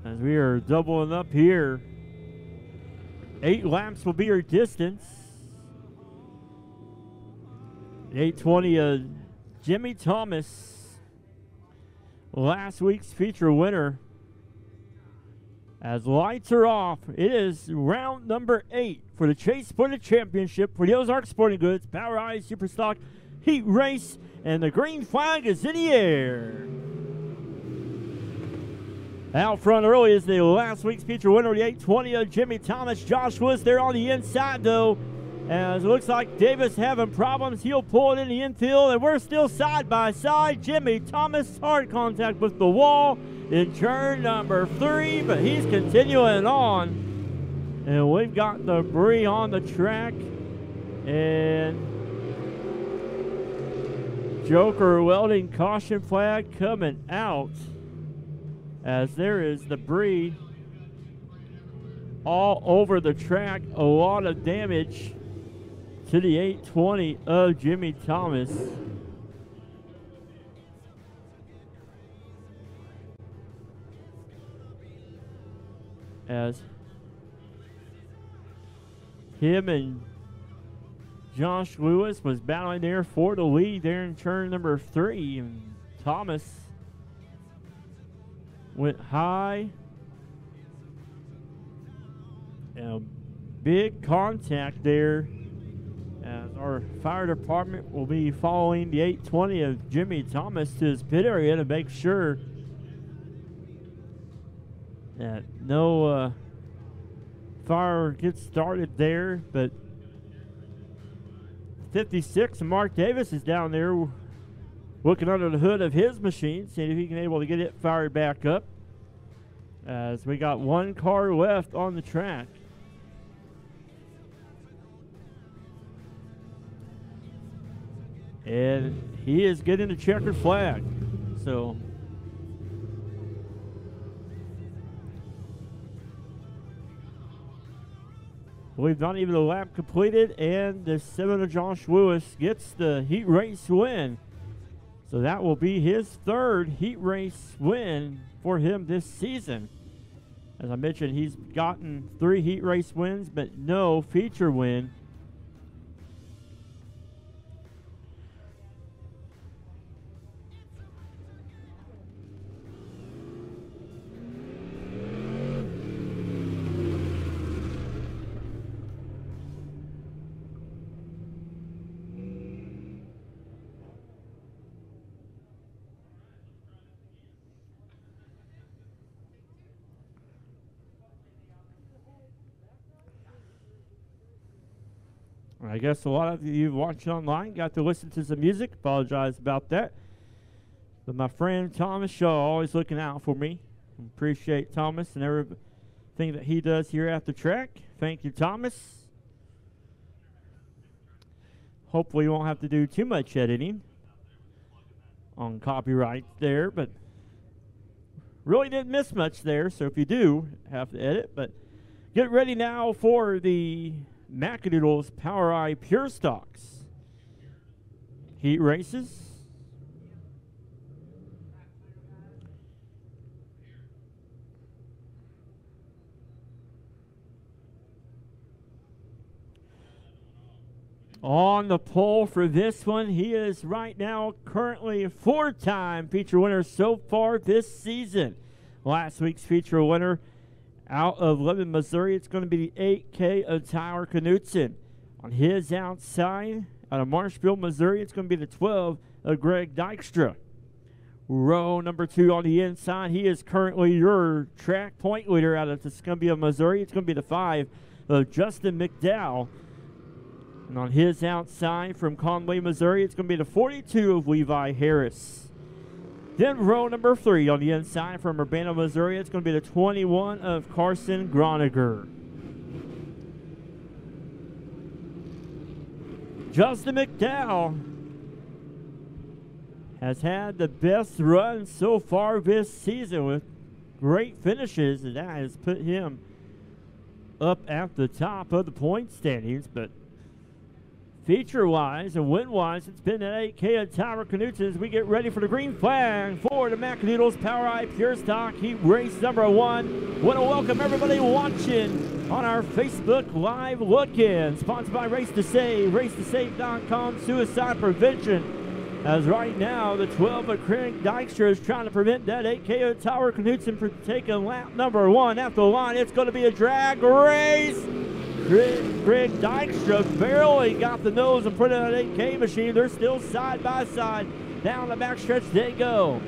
as we are doubling up here. 8 laps will be our distance. 8:20, Jimmy Thomas, last week's feature winner. As lights are off, it is round number 8 for the Chase Point Championship for the Ozark Sporting Goods Power I Superstock Heat Race, and the green flag is in the air. Out front early is the last week's feature winner, the 8:20, Jimmy Thomas. Josh Lewis there on the inside, though, as it looks like Davis having problems. He'll pull it in the infield, and we're still side by side. Jimmy Thomas, hard contact with the wall in turn number 3, but he's continuing on. And we've got debris on the track, and Joker welding caution flag coming out, as there is debris all over the track. A lot of damage to the 8:20 of Jimmy Thomas. As him and Josh Lewis was battling there for the lead there in turn number 3, and Thomas went high, and a big contact there, as our fire department will be following the 8:20 of Jimmy Thomas to his pit area to make sure that no fire gets started there. But 56, Mark Davis is down there looking under the hood of his machine, seeing if he can able to get it fired back up, as we got one car left on the track. And he is getting the checkered flag. So we've not even a lap completed, and the 7 of Josh Lewis gets the heat race win. So that will be his 3rd heat race win for him this season. As I mentioned, he's gotten 3 heat race wins, but no feature win. I guess a lot of you watching online got to listen to some music. Apologize about that. But my friend Thomas Shaw always looking out for me. Appreciate Thomas and everything that he does here at the track. Thank you, Thomas. Hopefully you won't have to do too much editing on copyright there, but really didn't miss much there. So if you do have to edit, but get ready now for the Macadoodles Power I Pure Stocks heat races. On the pole for this one, he is right now currently a 4-time feature winner so far this season. Last week's feature winner out of Lebanon, Missouri, it's going to be the 8K of Tyler Knutson. On his outside, out of Marshville, Missouri, it's going to be the 12 of Greg Dykstra. Row number 2 on the inside, he is currently your track point leader out of Tuscumbia, Missouri. It's going to be the 5 of Justin McDowell. And on his outside from Conway, Missouri, it's going to be the 42 of Levi Harris. Then row number 3 on the inside from Urbana, Missouri, it's going to be the 21 of Carson Groniger. Justin McDowell has had the best run so far this season with great finishes, and that has put him up at the top of the point standings. But Feature-wise and win-wise, it's been an 8K at Tyler Knutson as we get ready for the green flag for the Macadoodles POWRi Pure Stock Heat Race number 1. Want to welcome everybody watching on our Facebook Live look-in, sponsored by Race to Save, racetosave.com, suicide prevention. As right now, the 12 of Craig Dykstra is trying to prevent that 8K of Tyler Knutson from taking lap number 1. At the line, it's going to be a drag race. Craig Dykstra barely got the nose in front of that 8K machine. They're still side by side. Down the backstretch they go.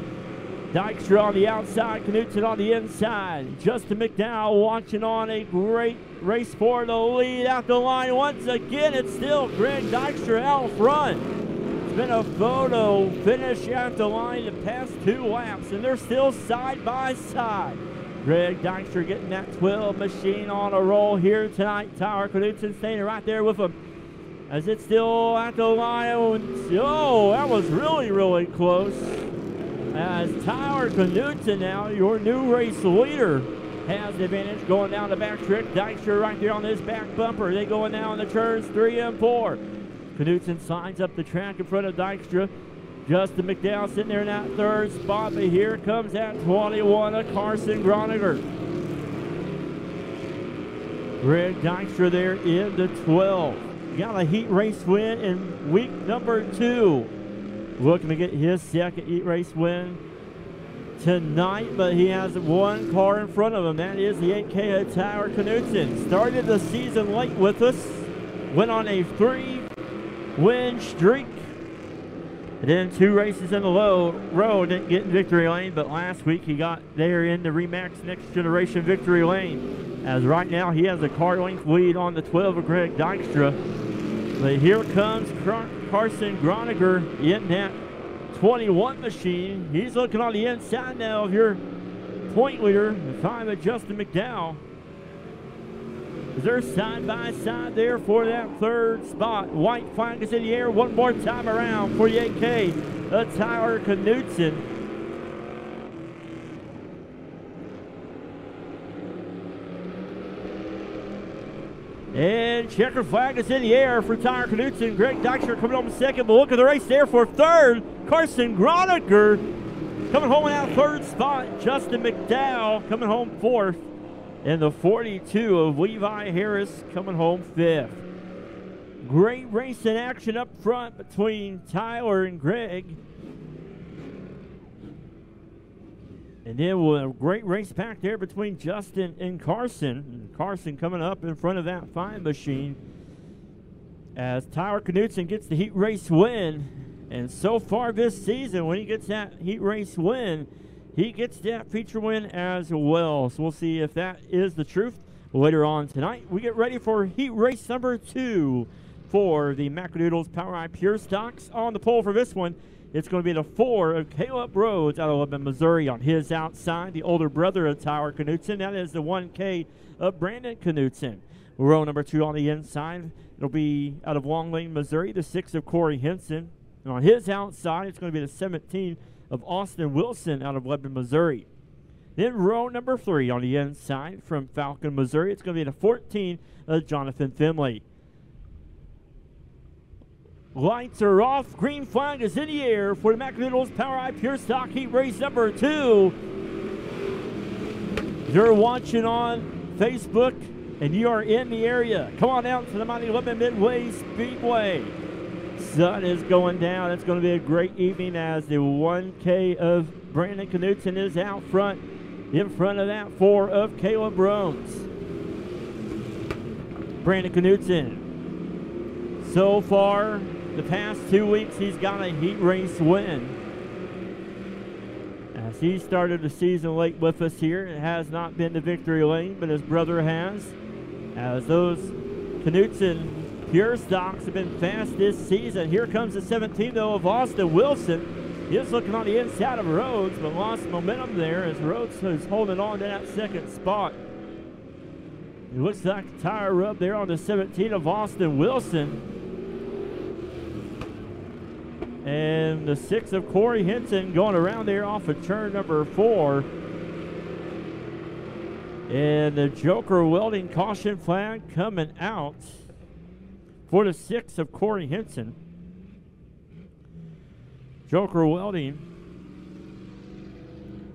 Dykstra on the outside, Knutson on the inside. Justin McDowell watching on a great race for the lead. Out the line once again, it's still Craig Dykstra out front. It's been a photo finish at the line the past 2 laps, and they're still side by side. Greg Dykstra getting that 12 machine on a roll here tonight. Tyler Knutson staying right there with him as it's still at the line. Oh, that was really, really close. As Tyler Knutson now, your new race leader, has the advantage going down the back stretch. Dykstra right there on his back bumper. They going now in the turns 3 and 4. Knutson signs up the track in front of Dykstra. Justin McDowell sitting there in that 3rd spot, but here comes that 21 of Carson Groniger. Greg Dykstra there in the 12. Got a heat race win in week number 2. Looking to get his 2nd heat race win tonight, but he has 1 car in front of him. That is the 8K of Tyler Knutson. Started the season late with us. Went on a 3-win streak. And then 2 races in a row, didn't get in victory lane, but last week he got there in the Remax Next Generation victory lane. As right now he has a car length lead on the 12 of Greg Dykstra. But here comes Carson Groniger in that 21 machine. He's looking on the inside now of your point leader, the 5 of Justin McDowell. They're side by side there for that 3rd spot. White flag is in the air one more time around for the 8K of Tyler Knutson. And checker flag is in the air for Tyler Knutson. Greg Dykstra coming home 2nd, but look at the race there for 3rd. Carson Groniger coming home in that 3rd spot. Justin McDowell coming home 4th. And the 42 of Levi Harris coming home 5th. Great race in action up front between Tyler and Greg. And then a great race back there between Justin and Carson. And Carson coming up in front of that 5 machine as Tyler Knutson gets the heat race win. And so far this season, when he gets that heat race win, he gets that feature win as well. So we'll see if that is the truth later on tonight. We get ready for heat race number 2 for the Macadoodles POWRi Pure Stocks. On the pole for this one, it's going to be the 4 of Caleb Rhodes out of Lebanon, Missouri. On his outside, the older brother of Tyler Knutson. That is the 1K of Brandon Knutson. Row number 2 on the inside, it'll be out of Long Lane, Missouri, the 6 of Corey Henson. And on his outside, it's going to be the 17 of Austin Wilson out of Lebanon, Missouri. Then row number 3 on the inside from Falcon, Missouri. It's going to be the 14 of Jonathan Finley. Lights are off. Green flag is in the air for the Macadoodles POWRi Pure Stock Heat Race number 2. You're watching on Facebook and you are in the area. Come on out to the mighty Lebanon Midway Speedway. Sun is going down. It's going to be a great evening as the 1K of Brandon Knutson is out front, in front of that 4 of Caleb Rhodes. Brandon Knutson, so far the past 2 weeks, he's got a heat race win. As he started the season late with us here, it has not been the victory lane, but his brother has. As those Knutson Pure Stocks have been fast this season. Here comes the 17, though, of Austin Wilson. He's looking on the inside of Rhodes, but lost momentum there as Rhodes is holding on to that 2nd spot. It looks like a tire rub there on the 17 of Austin Wilson. And the 6 of Corey Henson going around there off of turn number 4. And the Joker Welding caution flag coming out For the 6 of Corey Henson. Joker Welding.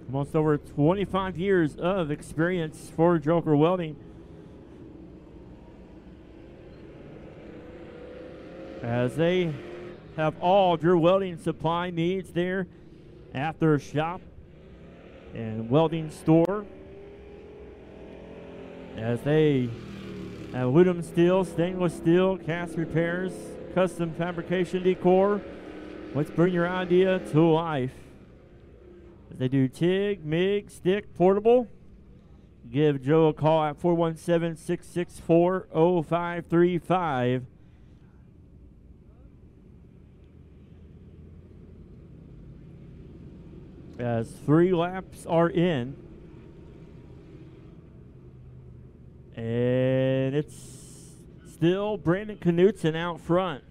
Almost over 25 years of experience for Joker Welding. As they have all of your welding supply needs there at their shop and welding store. As they have aluminum steel, stainless steel, cast repairs, custom fabrication decor. Let's bring your idea to life. As they do TIG, MIG, stick, portable. Give Joe a call at 417-664-0535. As 3 laps are in. And it's still Brandon Knutson out front.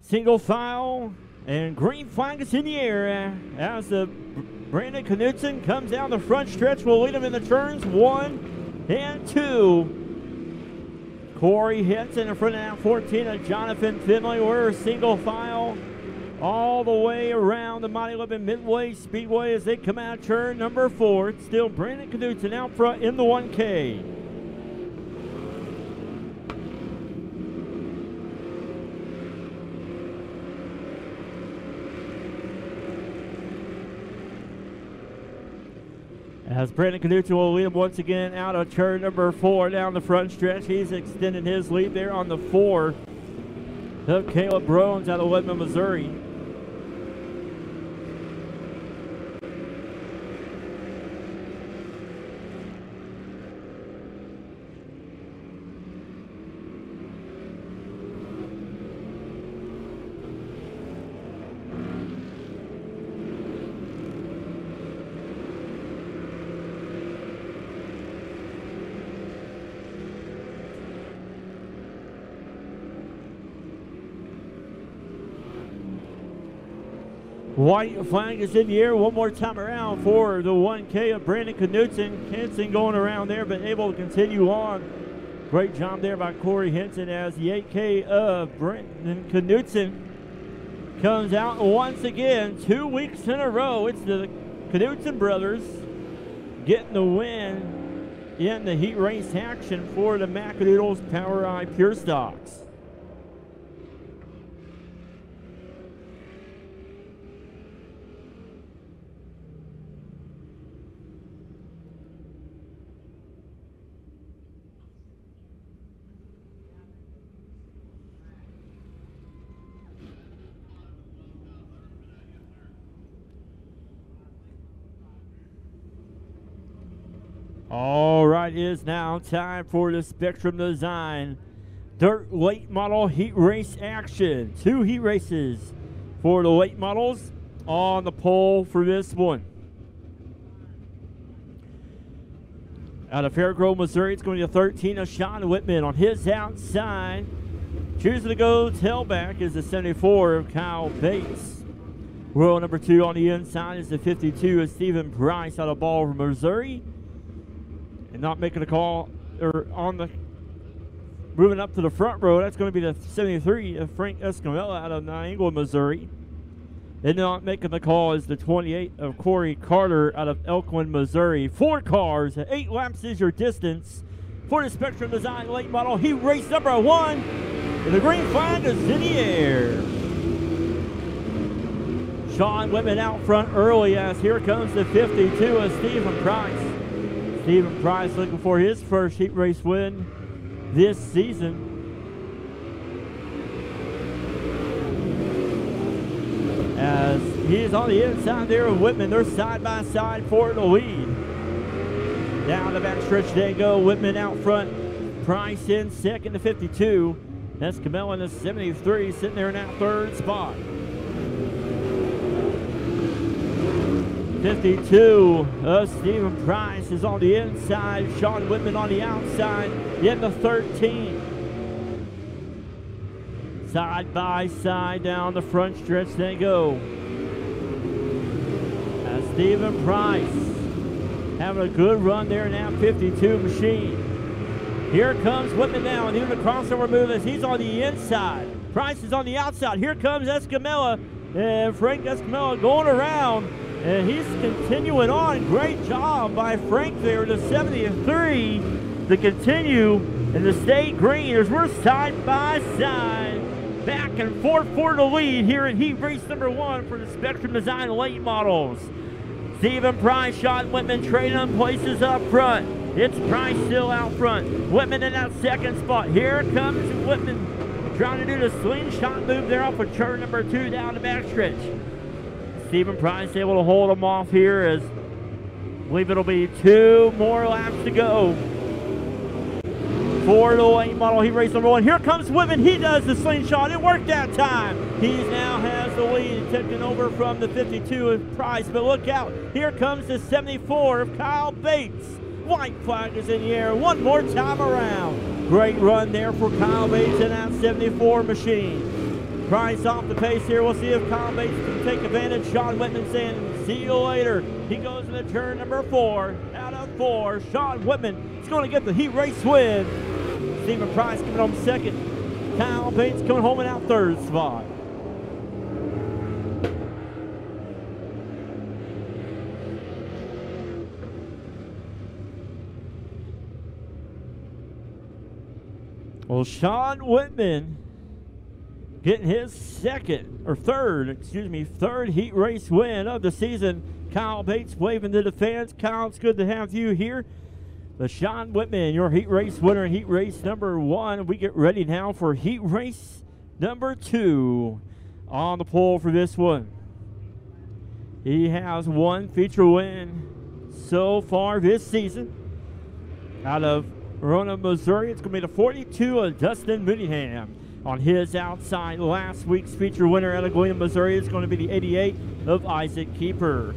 Single file and green flag is in the air as the Brandon Knutson comes down the front stretch. Will lead him in the turns 1 and 2. Corey Henson in front of that 14 of Jonathan Finley. We're single file all the way around the Mighty Lebanon Midway Speedway as they come out turn number 4. It's still Brandon Knutson out front in the 1K. As Brandon Knutson will lead him once again out of turn number 4 down the front stretch. He's extended his lead there on the 4 of Caleb Brones out of Lebanon, Missouri. White flag is in the air one more time around for the 1K of Brandon Knutson. Henson going around there, but able to continue on. Great job there by Corey Henson as the 8K of Brandon Knutson comes out once again 2 weeks in a row. It's the Knutson brothers getting the win in the heat race action for the Macadoodles Power Eye Pure Stocks. All right, it is now time for the Spectrum Design Dirt Late Model Heat Race action. 2 heat races for the late models on the pole for this one. Out of Fairgrove, Missouri, it's going to be a 13 of Sean Whitman on his outside. Choosing to go tailback is the 74 of Kyle Bates. Row number 2 on the inside is the 52 of Stephen Price out of Ballroom, Missouri. And not making a call, or on the, moving up to the front row, that's going to be the 73 of Frank Escamilla out of Niagara, Missouri. And not making the call is the 28 of Corey Carter out of Elkland, Missouri. 4 cars, 8 laps is your distance for the Spectrum Design Late Model Heat Race number 1. And the green flag is in the air. Sean Whitman out front early as here comes the 52 of Stephen Price. Stephen Price looking for his first heat race win this season. As he is on the inside there of Whitman, they're side by side for the lead. Down the back stretch they go. Whitman out front, Price in second to 52. That's Camilla in the 73 sitting there in that 3rd spot. 52 of Stephen Price is on the inside. Sean Whitman on the outside in the 13. Side by side down the front stretch they go. As Stephen Price having a good run there now, 52 machine. Here comes Whitman now, and even the crossover move as he's on the inside. Price is on the outside. Here comes Escamilla, and Frank Escamilla going around, and he's continuing on. Great job by Frank there, the 73 to continue in the state green as we're side by side. Back and forth for the lead here in heat race number 1 for the Spectrum Design late models. Stephen Price, Sean Whitman trading places up front. It's Price still out front. Whitman in that second spot. Here comes Whitman trying to do the slingshot move there off of turn number 2 down the backstretch. Stephen Price able to hold him off here as I believe it'll be 2 more laps to go. For the late model heat race number 1. Here comes Whitman. He does the slingshot. It worked that time. He now has the lead, taking over from the 52 of Price. But look out. Here comes the 74 of Kyle Bates. White flag is in the air one more time around. Great run there for Kyle Bates in that 74 machine. Price off the pace here. We'll see if Kyle Bates can take advantage. Sean Whitman saying, see you later. He goes into turn number 4. Out of 4, Sean Whitman is going to get the heat race win. Stephen Price coming home second. Kyle Bates coming home in our third spot. Well, Sean Whitman getting his third heat race win of the season. Kyle Bates waving to the fans. Kyle, it's good to have you here. But Sean Whitman, your heat race winner in heat race number 1. We get ready now for heat race number 2 on the pole for this one. He has 1 feature win so far this season. Out of Verona, Missouri, it's going to be the 42 of Dustin Mooneyham. On his outside, last week's feature winner out of Galena, Missouri, is going to be the 88 of Isaac Keeper.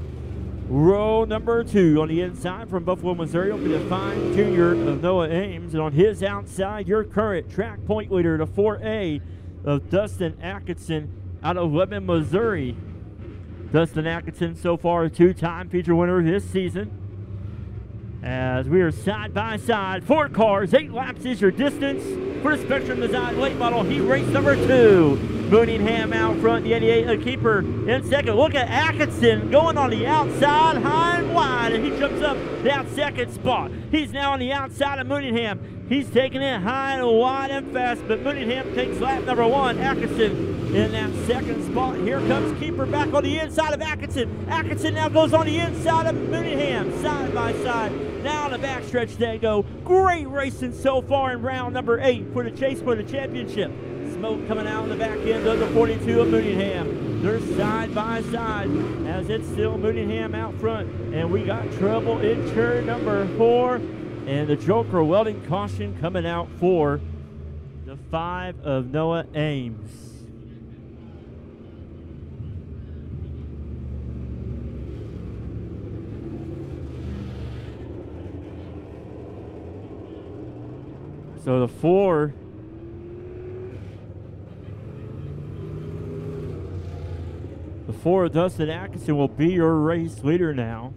Row number 2 on the inside from Buffalo, Missouri will be the 5 junior of Noah Ames. And on his outside, your current track point leader, the 4A of Dustin Atkinson out of Lebanon, Missouri. Dustin Atkinson so far a 2-time feature winner this season. As we are side by side, 4 cars, 8 laps is your distance for the Spectrum Design late model heat race number 2. Mooneyham out front, the 88 a keeper in second. Look at Atkinson going on the outside, high and wide, and he jumps up that second spot. He's now on the outside of Mooneyham. He's taking it high and wide and fast, but Mooneyham takes lap number 1. Atkinson in that second spot. Here comes Keeper back on the inside of Atkinson. Atkinson now goes on the inside of Mooneyham, side by side. Now on the backstretch they go. Great racing so far in round number 8 for the chase for the championship. Smoke coming out on the back end of the 42 of Mooneyham. They're side by side as it's still Mooneyham out front. And we got trouble in turn number 4. And the Joker welding caution coming out for the 5 of Noah Ames. So the 4 Dustin Atkinson will be your race leader now.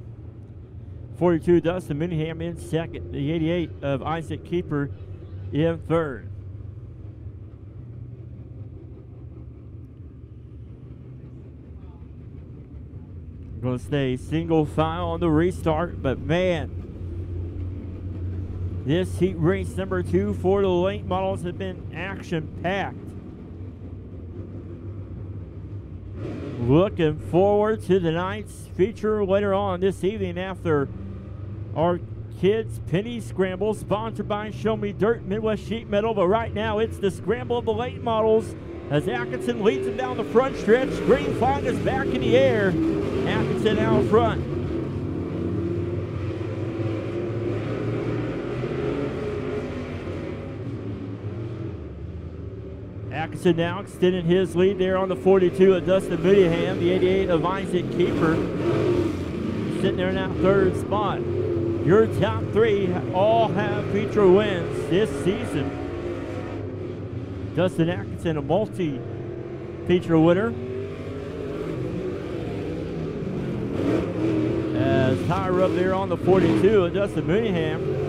42 Dustin Mooneyham in second. The 88 of Isaac Keeper in third. Going to stay single file on the restart, but man, this heat race number 2 for the late models has been action-packed. Looking forward to tonight's feature later on this evening after our kids' penny scramble, sponsored by Show Me Dirt Midwest Sheet Metal. But right now it's the scramble of the late models as Atkinson leads them down the front stretch. Green flag is back in the air. Atkinson out front. Atkinson now extending his lead there on the 42 of Dustin Mooneyham, the 88 of Isaac Keeper. Sitting there in that third spot. Your top 3 all have feature wins this season. Dustin Atkinson, a multi-feature winner. As tire rub there on the 42 of Dustin Mooneyham.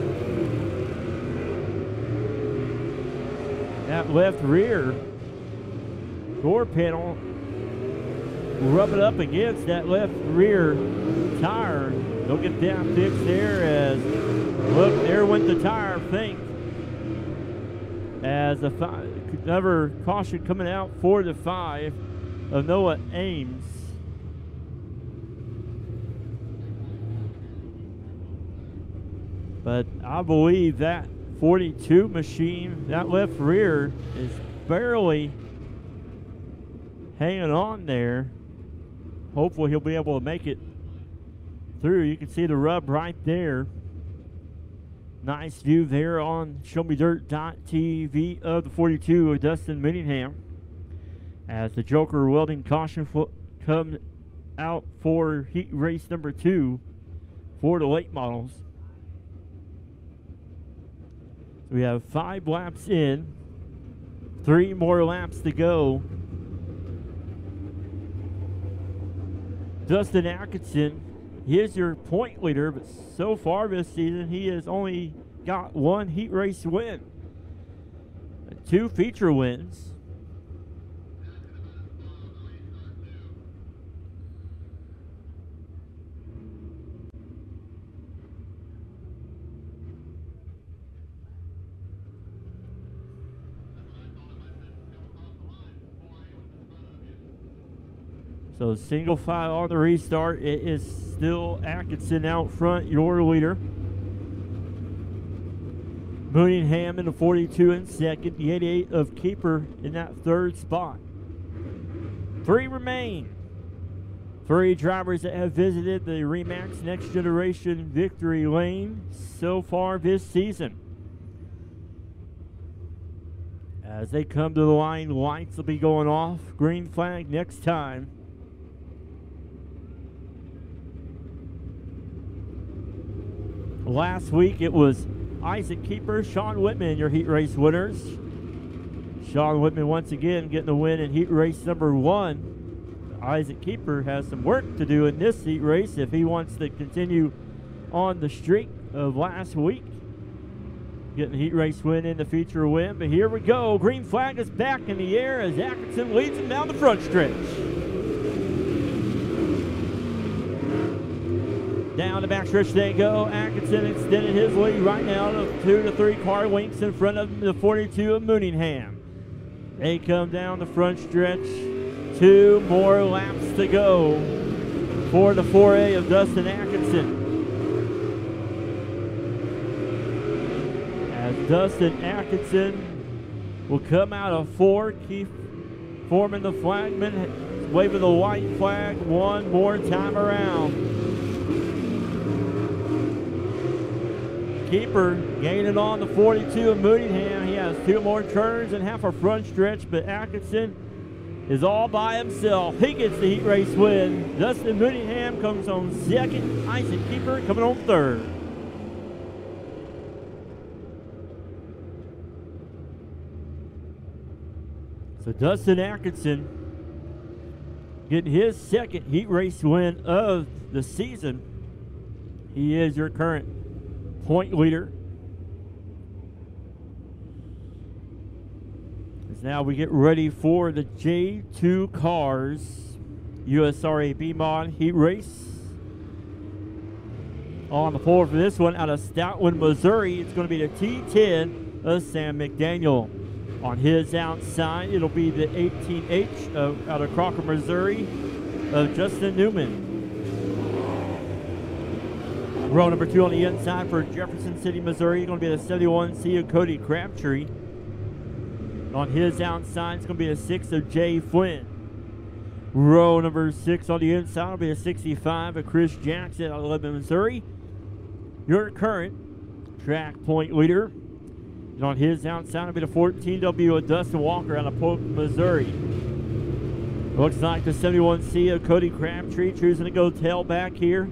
That left rear door panel rubbing up against that left rear tire. They'll get that fixed there as, look, there went the tire fink. As another caution coming out for the 5 of Noah Ames. But I believe that 42 machine, that left rear is barely hanging on there. Hopefully he'll be able to make it through. You can see the rub right there. Nice view there on ShowMeDirt.tv of the 42 of Dustin Mooneyham. As the Joker welding caution comes out for heat race number 2 for the late models. We have 5 laps in, 3 more laps to go. Dustin Atkinson, he is your point leader, but so far this season, he has only got 1 heat race win, 2 feature wins. So single file on the restart. It is still Atkinson out front, your leader. Mooneyham in the 42 in second. The 88 of Keeper in that 3rd spot. 3 remain. 3 drivers that have visited the Remax Next Generation victory lane so far this season. As they come to the line, lights will be going off. Green flag next time. Last week it was Isaac Keeper, Sean Whitman, your heat race winners. Sean Whitman once again getting the win in heat race number 1. Isaac Keeper has some work to do in this heat race if he wants to continue on the streak of last week. Getting the heat race win in the feature win. But here we go. Green flag is back in the air as Atkinson leads him down the front stretch. Down the backstretch they go. Atkinson extended his lead right now to 2 to 3 car lengths in front of the 42 of Mooneyham. They come down the front stretch. 2 more laps to go for the 4A of Dustin Atkinson. As Dustin Atkinson will come out of 4, Keith Foreman, the flagman, waving the white flag one more time around. Keeper gaining on the 42 of Mooneyham. He has 2 more turns and half a front stretch, but Atkinson is all by himself. He gets the heat race win. Dustin Mooneyham comes on 2nd. Isaac Keeper coming on 3rd. So Dustin Atkinson getting his 2nd heat race win of the season. He is your current point leader. As now we get ready for the J2 cars USRA B-Mod heat race. On the floor for this one out of Stoutland, Missouri, it's going to be the T10 of Sam McDaniel. On his outside, it'll be the 18H out of Crocker, Missouri, of Justin Newman. Row number 2 on the inside for Jefferson City, Missouri, going to be the 71C of Cody Crabtree. On his outside, it's going to be a 6 of Jay Flynn. Row number 6 on the inside will be a 65 of Chris Jackson out of Lebanon, Missouri. Your current track point leader. And on his outside will be the 14W of Dustin Walker out of Polk, Missouri. Looks like the 71C of Cody Crabtree choosing to go tailback here.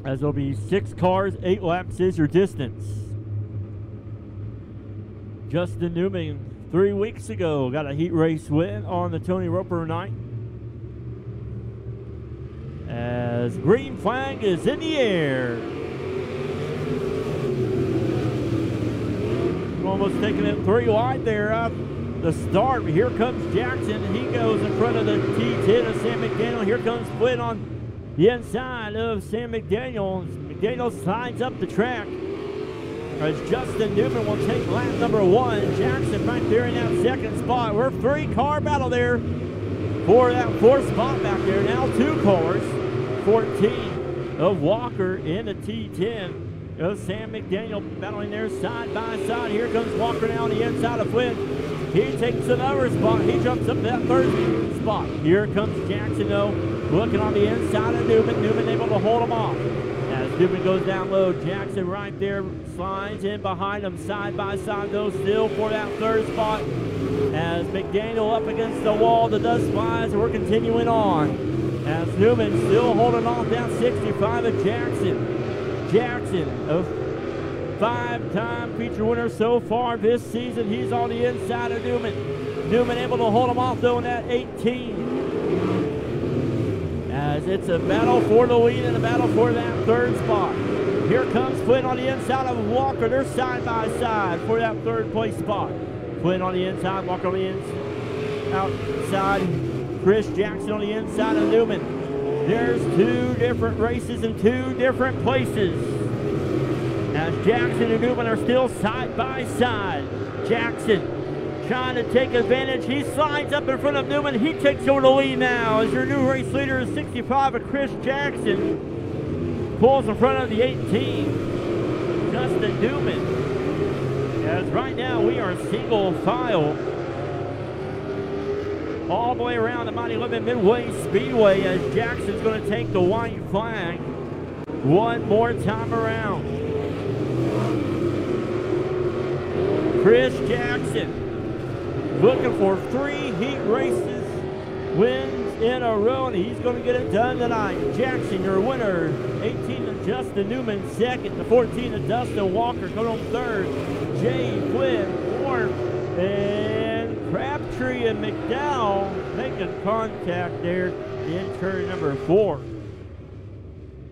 As there'll be 6 cars, 8 laps is your distance. Justin Newman 3 weeks ago. Got a heat race win on the Tony Roper night. As green flag is in the air. Almost taking it 3 wide there up the start. Here comes Jackson. He goes in front of the T10 of Sam McDaniel. Here comes Flynn on the inside of Sam McDaniel. McDaniel slides up the track as Justin Newman will take lap number 1. Jackson right there in that second spot. We're 3-car battle there for that 4th spot back there. Now 2 cars. 14 of Walker in the T10 of Sam McDaniel battling there side by side. Here comes Walker now on the inside of Flynn. He takes another spot. He jumps up to that 3rd spot. Here comes Jackson though, looking on the inside of Newman. Newman able to hold him off. As Newman goes down low, Jackson right there slides in behind him side by side though, still for that 3rd spot. As McDaniel up against the wall, the dust flies, and we're continuing on. As Newman still holding off that 65 of Jackson. Jackson, a 5-time feature winner so far this season. He's on the inside of Newman. Newman able to hold him off though in that 18. As it's a battle for the lead and a battle for that 3rd spot. Here comes Flynn on the inside of Walker. They're side by side for that 3rd place spot. Flynn on the inside, Walker on the outside. Chris Jackson on the inside of Newman. There's 2 different races in 2 different places. As Jackson and Newman are still side by side. Jackson trying to take advantage. He slides up in front of Newman. He takes over the lead now as your new race leader is 65 of Chris Jackson. Pulls in front of the 18, Justin Newman. As right now we are single file all the way around the Lebanon Midway Speedway as Jackson's going to take the white flag one more time around. Chris Jackson looking for 3 heat races, wins in a row, and he's going to get it done tonight. Jackson, your winner. 18 to Justin Newman, 2nd. The 14 to Dustin Walker, going on 3rd. Jay Flynn, 4th. And Crabtree and McDowell making contact there in turn number 4.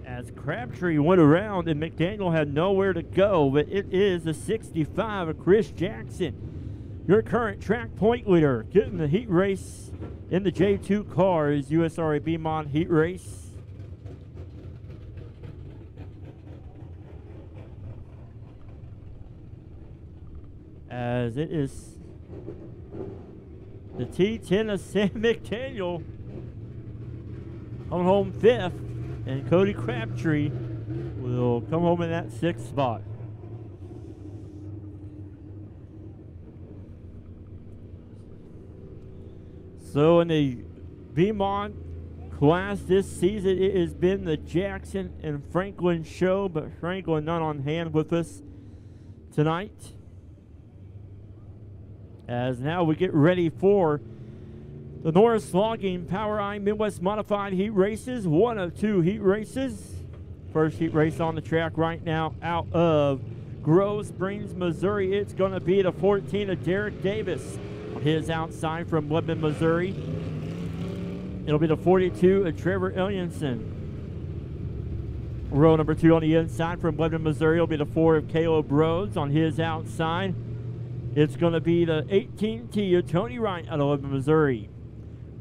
As Crabtree went around and McDaniel had nowhere to go, but it is the 65 of Chris Jackson, your current track point leader, getting the heat race in the J2 cars, USRA B-Mod heat race. As it is the T10 of Sam McDaniel coming home 5th, and Cody Crabtree will come home in that 6th spot. So in the B-Mod class this season, it has been the Jackson and Franklin show, but Franklin not on hand with us tonight. As now we get ready for the Norris Logging POWRi Midwest Modified heat races, 1 of 2 heat races. First heat race on the track right now out of Grove Springs, Missouri. It's going to be the 14 of Derek Davis on his outside from Lebanon, Missouri. It'll be the 42 of Trevor Ellianson. Row number 2 on the inside from Lebanon, Missouri. It'll be the 4 of Caleb Rhodes on his outside. It's going to be the 18T of Tony Wright out of Lebanon, Missouri.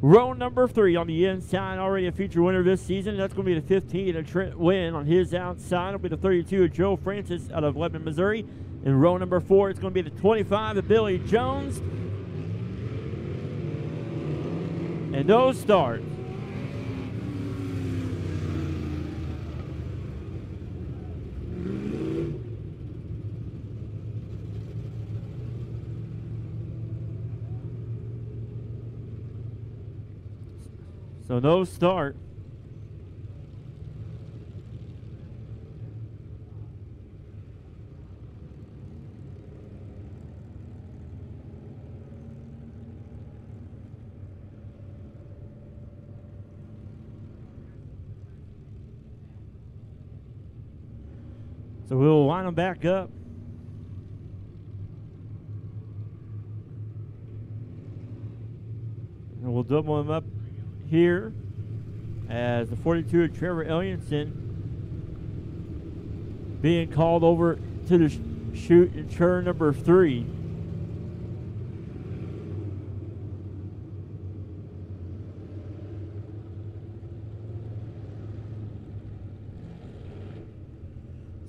Row number 3 on the inside, already a feature winner this season. That's going to be the 15 of Trent Wynn on his outside. It'll be the 32 of Joe Francis out of Lebanon, Missouri. In row number 4, it's going to be the 25 of Billy Jones. And those start. So no start. So we'll line them back up. we'll double him up here as the 42 Trevor Ellingson being called over to the chute in turn number 3.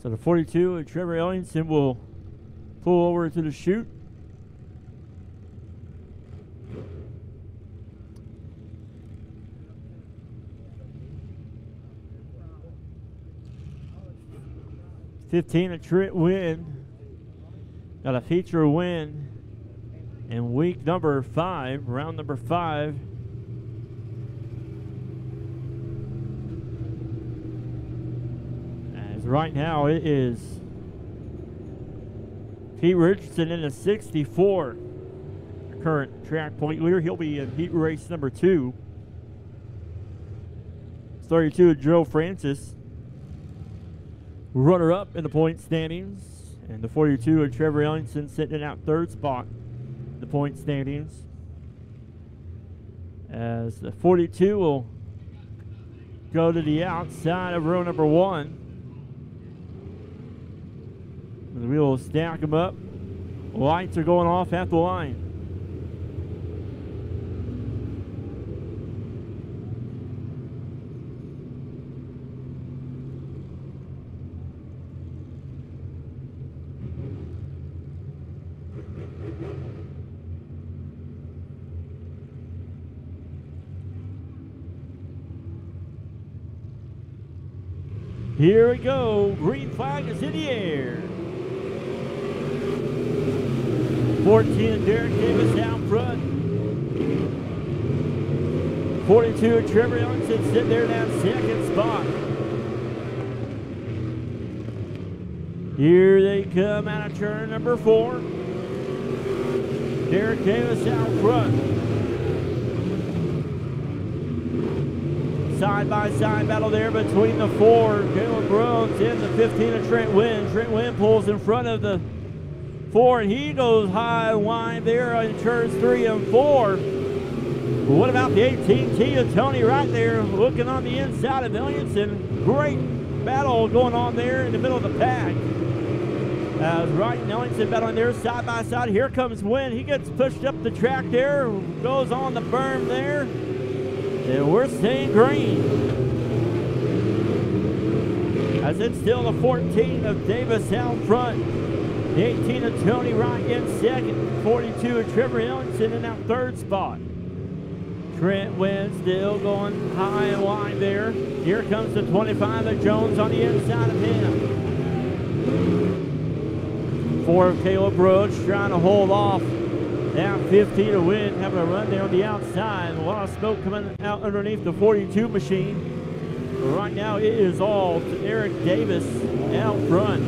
So the 42 Trevor Ellingson will pull over to the chute. A Trent win. Got a feature win in week number 5, round number 5. As right now it is Pete Richardson in the 64, the current track point leader. He'll be in heat race number 2. 32 Joe Francis, runner-up in the point standings, and the 42 of Trevor Ellingson sitting in that 3rd spot in the point standings. As the 42 will go to the outside of row number 1. And we will stack them up. Lights are going off at the line. Here we go. Green flag is in the air. 14 Derek Davis out front. 42 Trevor Ellingson sitting there in that 2nd spot. Here they come out of turn number 4. Derek Davis out front. Side-by-side battle there between the 4. Caleb Rhodes and the 15 of Trent Wynn. Trent Wynn pulls in front of the 4, and he goes high and wide there on turns 3 and 4. What about the 18T of Tony right there looking on the inside of Ellingson? Great battle going on there in the middle of the pack. As Wright and Ellingson battling there side by side. Here comes Wynn. He gets pushed up the track there, goes on the berm there, and we're staying green. As it's still the 14 of Davis out front. The 18 of Tony Wright in 2nd. 42 of Trevor Ellingson in that 3rd spot. Trent Wynn still going high and wide there. Here comes the 25 of Jones on the inside of him. 4 of Caleb Rhodes trying to hold off. Now 15 of Wynn having a run there on the outside. A lot of smoke coming out underneath the 42 machine. But right now it is all to Eric Davis out front.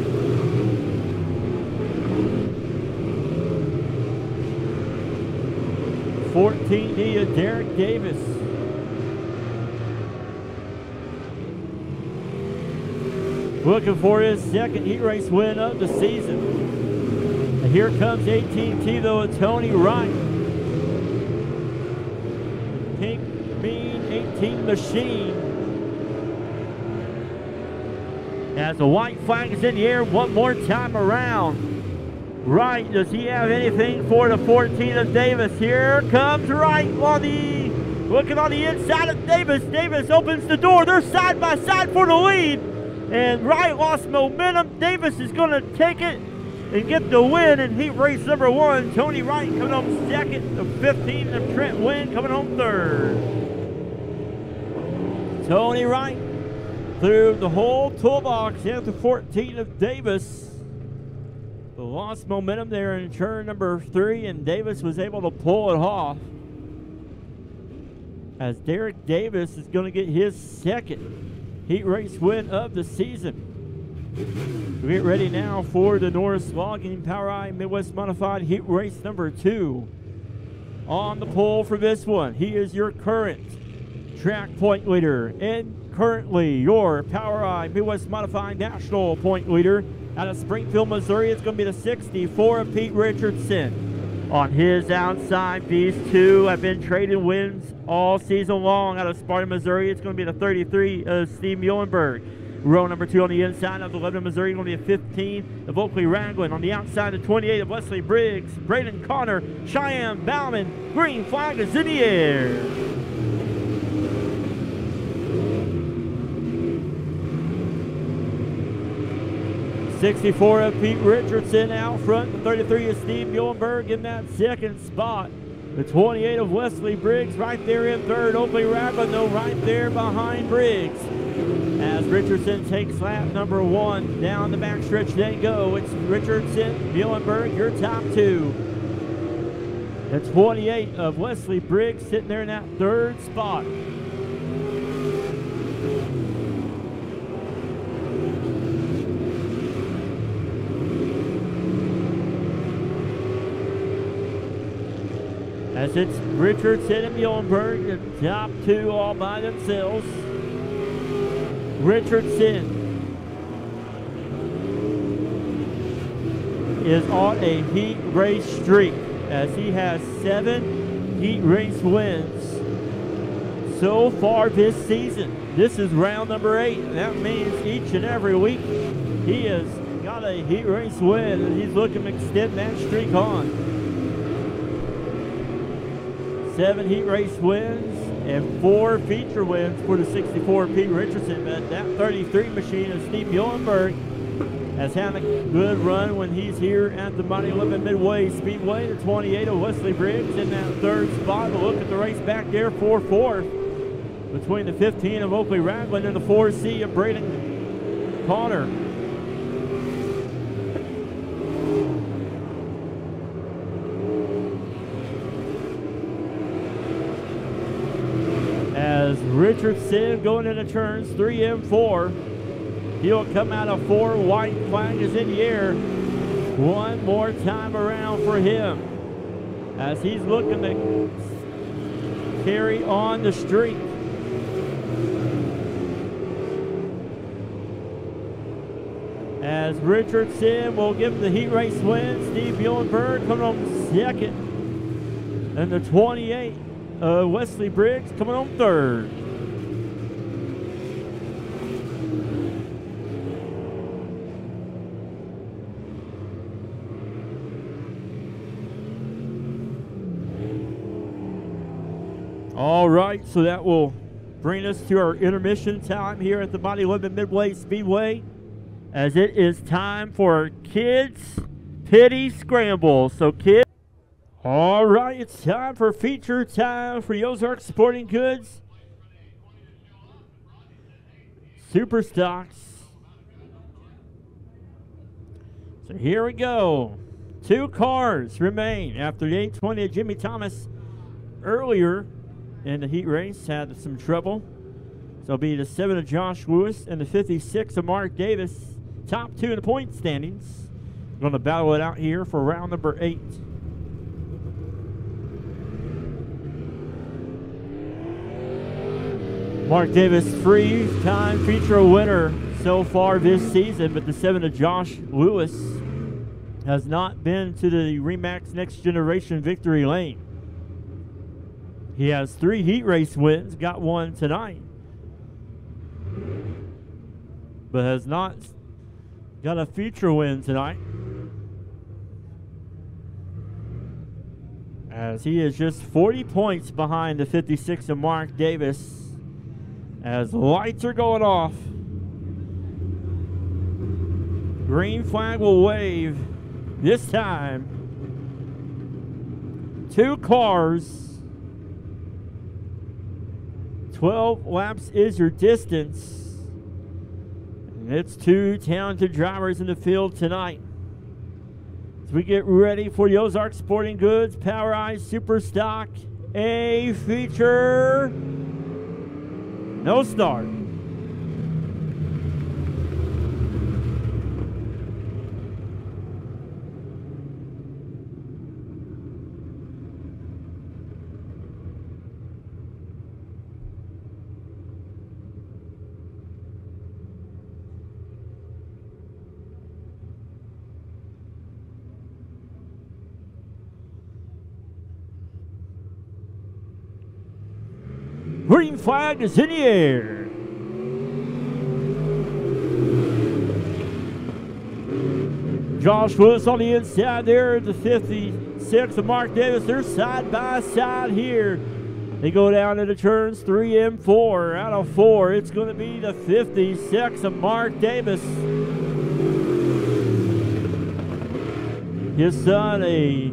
14D of Derek Davis. Looking for his 2nd heat race win of the season. And here comes 18T though of Tony Wright. Pink Bean 18 machine. As the white flag is in the air one more time around. Wright, does he have anything for the 14 of Davis? Here comes Wright on the, looking on the inside of Davis. Davis opens the door. They're side by side for the lead. And Wright lost momentum. Davis is going to take it and get the win in heat race number 1. Tony Wright coming home 2nd. The 15 of Trent Wynn coming home 3rd. Tony Wright through the whole toolbox at the 14 of Davis. Lost momentum there in turn number 3, and Davis was able to pull it off. As Derek Davis is going to get his 2nd heat race win of the season. We get ready now for the Norris Logging POWRi Midwest Modified heat race number 2. On the pole for this one, he is your current track point leader and currently your POWRi Midwest Modified national point leader. Out of Springfield, Missouri, it's going to be the 64 of Pete Richardson. on his outside. These two have been trading wins all season long out of Sparta, Missouri. It's going to be the 33 of Steve Muhlenberg. Row number 2 on the inside of the Lebanon, Missouri, going to be a 15 of Oakley Ragland. On the outside, the 28 of Wesley Briggs, Braden Connor, Cheyenne Bauman. Green flag is in the air. '64 of Pete Richardson out front. The 33 of Steve Muhlenberg in that second spot. The 28 of Wesley Briggs right there in third. Oakley Ragland, though, right there behind Briggs. As Richardson takes lap number 1, down the backstretch they go. It's Richardson, Muhlenberg, your top 2. The 28 of Wesley Briggs sitting there in that third spot. As it's Richardson and Muhlenberg, the top 2 all by themselves. Richardson is on a heat race streak as he has 7 heat race wins so far this season. This is round number 8. And that means each and every week he has got a heat race win, and he's looking to extend that streak on. 7 heat race wins and 4 feature wins for the 64 Pete Richardson. But that 33 machine of Steve Muhlenberg has had a good run when he's here at the Lebanon Midway Speedway. The 28 of Wesley Briggs in that third spot. We'll look at the race back there for 4th between the 15 of Oakley Ragland and the 4C of Braden Connor. As Richardson going into turns 3 and 4. He'll come out of 4. White flag is in the air. One more time around for him as he's looking to carry on the streak. As Richardson will give him the heat race win. Steve Muhlenberg coming on 2nd. And the 28 Wesley Briggs coming on 3rd. All right, so that will bring us to our intermission time here at the Lebanon Midway Speedway, as it is time for our Kids Pity Scramble. So kids, all right, it's time for feature time for the Ozark Sporting Goods Super Stocks. So here we go. 2 cars remain after the 820 of Jimmy Thomas earlier in the heat race had some trouble. So it'll be the 7 of Josh Lewis and the 56 of Mark Davis, top 2 in the point standings. We're going to battle it out here for round number 8. Mark Davis, 3-time feature winner so far this season, but the 7 of Josh Lewis has not been to the Remax Next Generation victory lane. He has 3 heat race wins, got 1 tonight, but has not got a feature win tonight, as he is just 40 points behind the 56 of Mark Davis. As lights are going off, green flag will wave this time. 2 cars, 12 laps is your distance. And it's 2 talented drivers in the field tonight. As we get ready for the Ozark Sporting Goods POWRi Super Stock A feature. No start. Green flag is in the air. Josh Lewis on the inside there, the 56 of Mark Davis. They're side by side here. They go down to the turns 3 and 4. Out of 4, it's going to be the 56 of Mark Davis. His son, a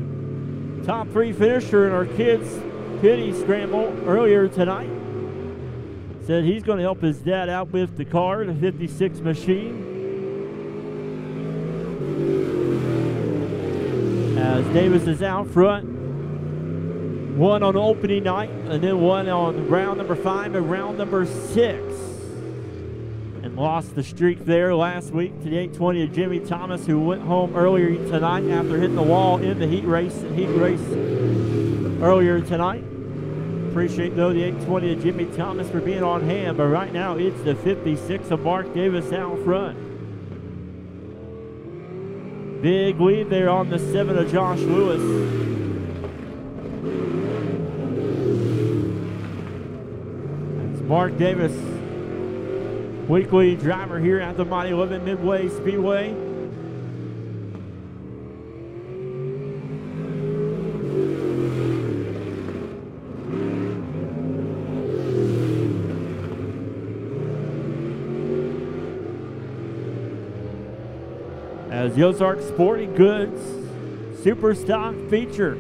top 3 finisher in our kids' pity scramble earlier tonight, said he's going to help his dad out with the car, the 56 machine. As Davis is out front, one on opening night, and then one on round number 5 and round number 6. And lost the streak there last week to the 820 of Jimmy Thomas, who went home earlier tonight after hitting the wall in the heat race earlier tonight. Appreciate, though, the 820 of Jimmy Thomas for being on hand, but right now it's the 56 of Mark Davis out front. Big lead there on the 7 of Josh Lewis. It's Mark Davis, weekly driver here at the mighty Lebanon Midway Speedway. As the Ozark Sporting Goods Super Stock feature.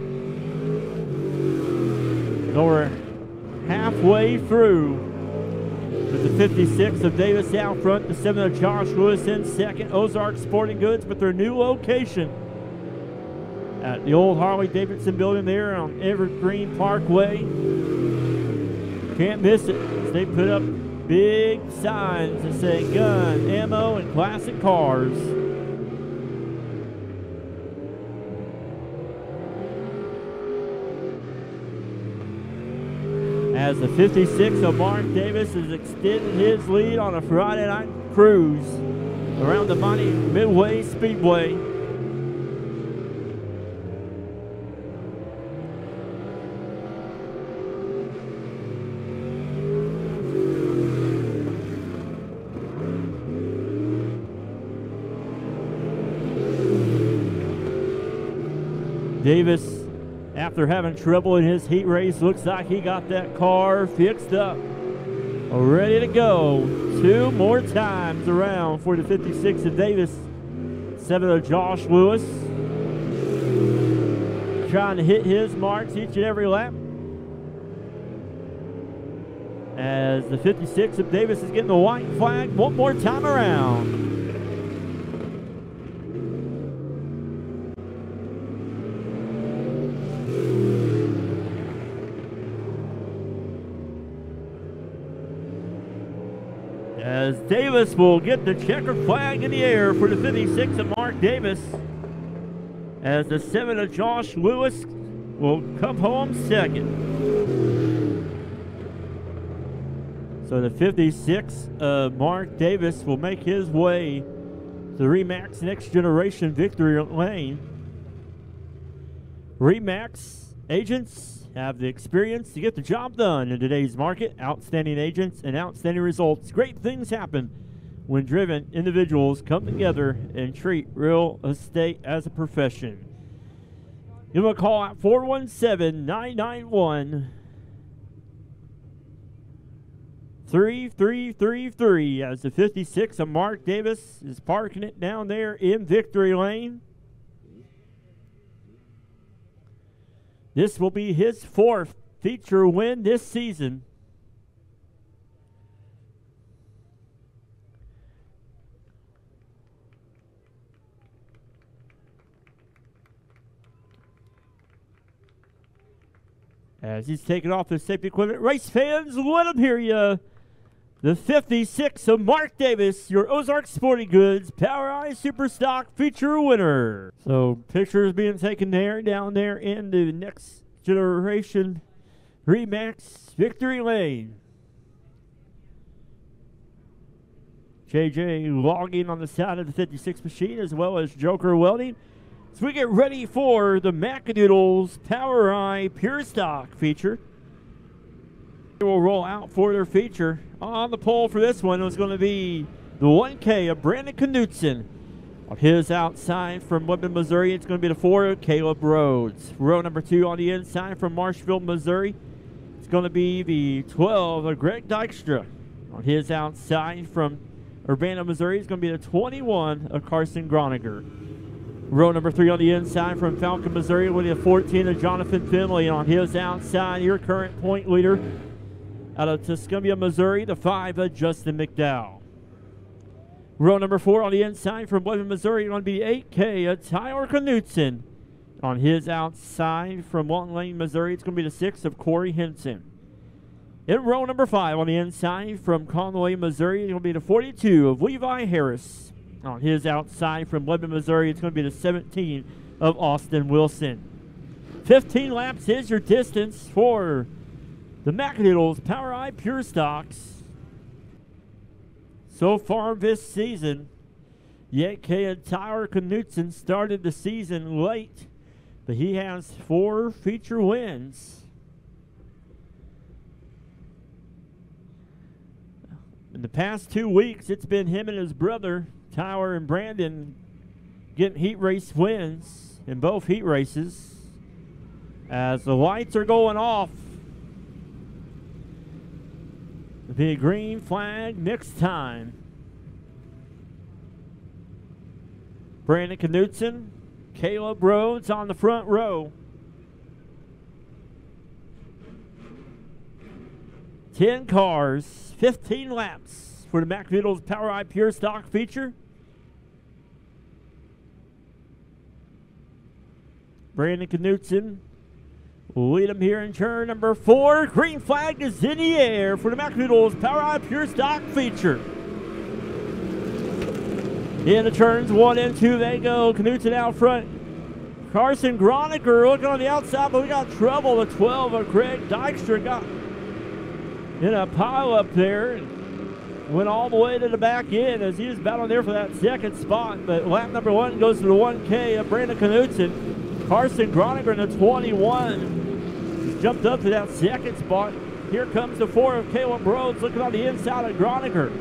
Over halfway through with the 56 of Davis out front, the 7 of Josh Lewis in second. Ozark Sporting Goods with their new location at the old Harley-Davidson building there on Evergreen Parkway. Can't miss it. They put up big signs that say gun, ammo, and classic cars. As the 56 of Mark Davis is extending his lead on a Friday night cruise around the mighty Midway Speedway. Davis, after having trouble in his heat race, looks like he got that car fixed up, ready to go. 2 more times around for the 56 of Davis. 7 of Josh Lewis, trying to hit his marks each and every lap. As the 56 of Davis is getting the white flag 1 more time around. As Davis will get the checkered flag in the air for the 56 of Mark Davis. As the 7 of Josh Lewis will come home second. So the 56 of Mark Davis will make his way to RE/MAX Next Generation Victory Lane. RE/MAX agents have the experience to get the job done in today's market. Outstanding agents and outstanding results. Great things happen when driven individuals come together and treat real estate as a profession. Give them a call at 417-991-3333 as the 56 of Mark Davis is parking it down there in Victory Lane. This will be his 4th feature win this season. As he's taking off his safety equipment, race fans, let him hear you. The 56 of Mark Davis, your Ozark Sporting Goods Power Eye Super Stock feature winner. So pictures being taken there, down there in the Next Generation RE/MAX Victory Lane. JJ logging on the side of the 56 machine, as well as Joker welding. So we get ready for the Macadoodles Power Eye Pure Stock feature. will roll out for their feature. On the pole for this one was going to be the 1K of Brandon Knutson. On his outside from Lebanon, Missouri, it's going to be the 4 of Caleb Rhodes. Row number 2 on the inside from Marshville, Missouri. It's going to be the 12 of Greg Dykstra. On his outside from Urbana, Missouri, it's going to be the 21 of Carson Groniger. Row number 3 on the inside from Falcon, Missouri, with the 14 of Jonathan Finley. On his outside, your current point leader out of Tuscumbia, Missouri, the 5 of Justin McDowell. Row number 4 on the inside from Lebanon, Missouri, going to be 8K of Tyler Knutson. On his outside from Walton Lane, Missouri, it's going to be the 6 of Corey Henson. In row number 5 on the inside from Conway, Missouri, it's going to be the 42 of Levi Harris. On his outside from Lebanon, Missouri, it's going to be the 17 of Austin Wilson. 15 laps is your distance for the Macadoodles POWRi Pure Stocks. So far this season, Yetke and Tyler Knutson started the season late, but he has 4 feature wins. In the past 2 weeks, it's been him and his brother, Tyler and Brandon, getting heat race wins in both heat races. As the lights are going off, the green flag next time. Brandon Knutson, Caleb Rhodes on the front row. 10 cars, 15 laps for the Macadoodles POWRi Pure Stock feature. Brandon Knutson will lead them here in turn number 4. Green flag is in the air for the Macadoodles POWRi Pure Stock feature. In the turns 1 and 2, they go. Knutson out front. Carson Groniger looking on the outside, but we got trouble. The 12 of Craig Dykstra got in a pile up there and went all the way to the back end as he was battling there for that second spot. But lap number 1 goes to the 1K of Brandon Knutson. Carson Groniger in the 21 just jumped up to that second spot. Here comes the 4 of Caleb Rhodes looking on the inside of Groniger.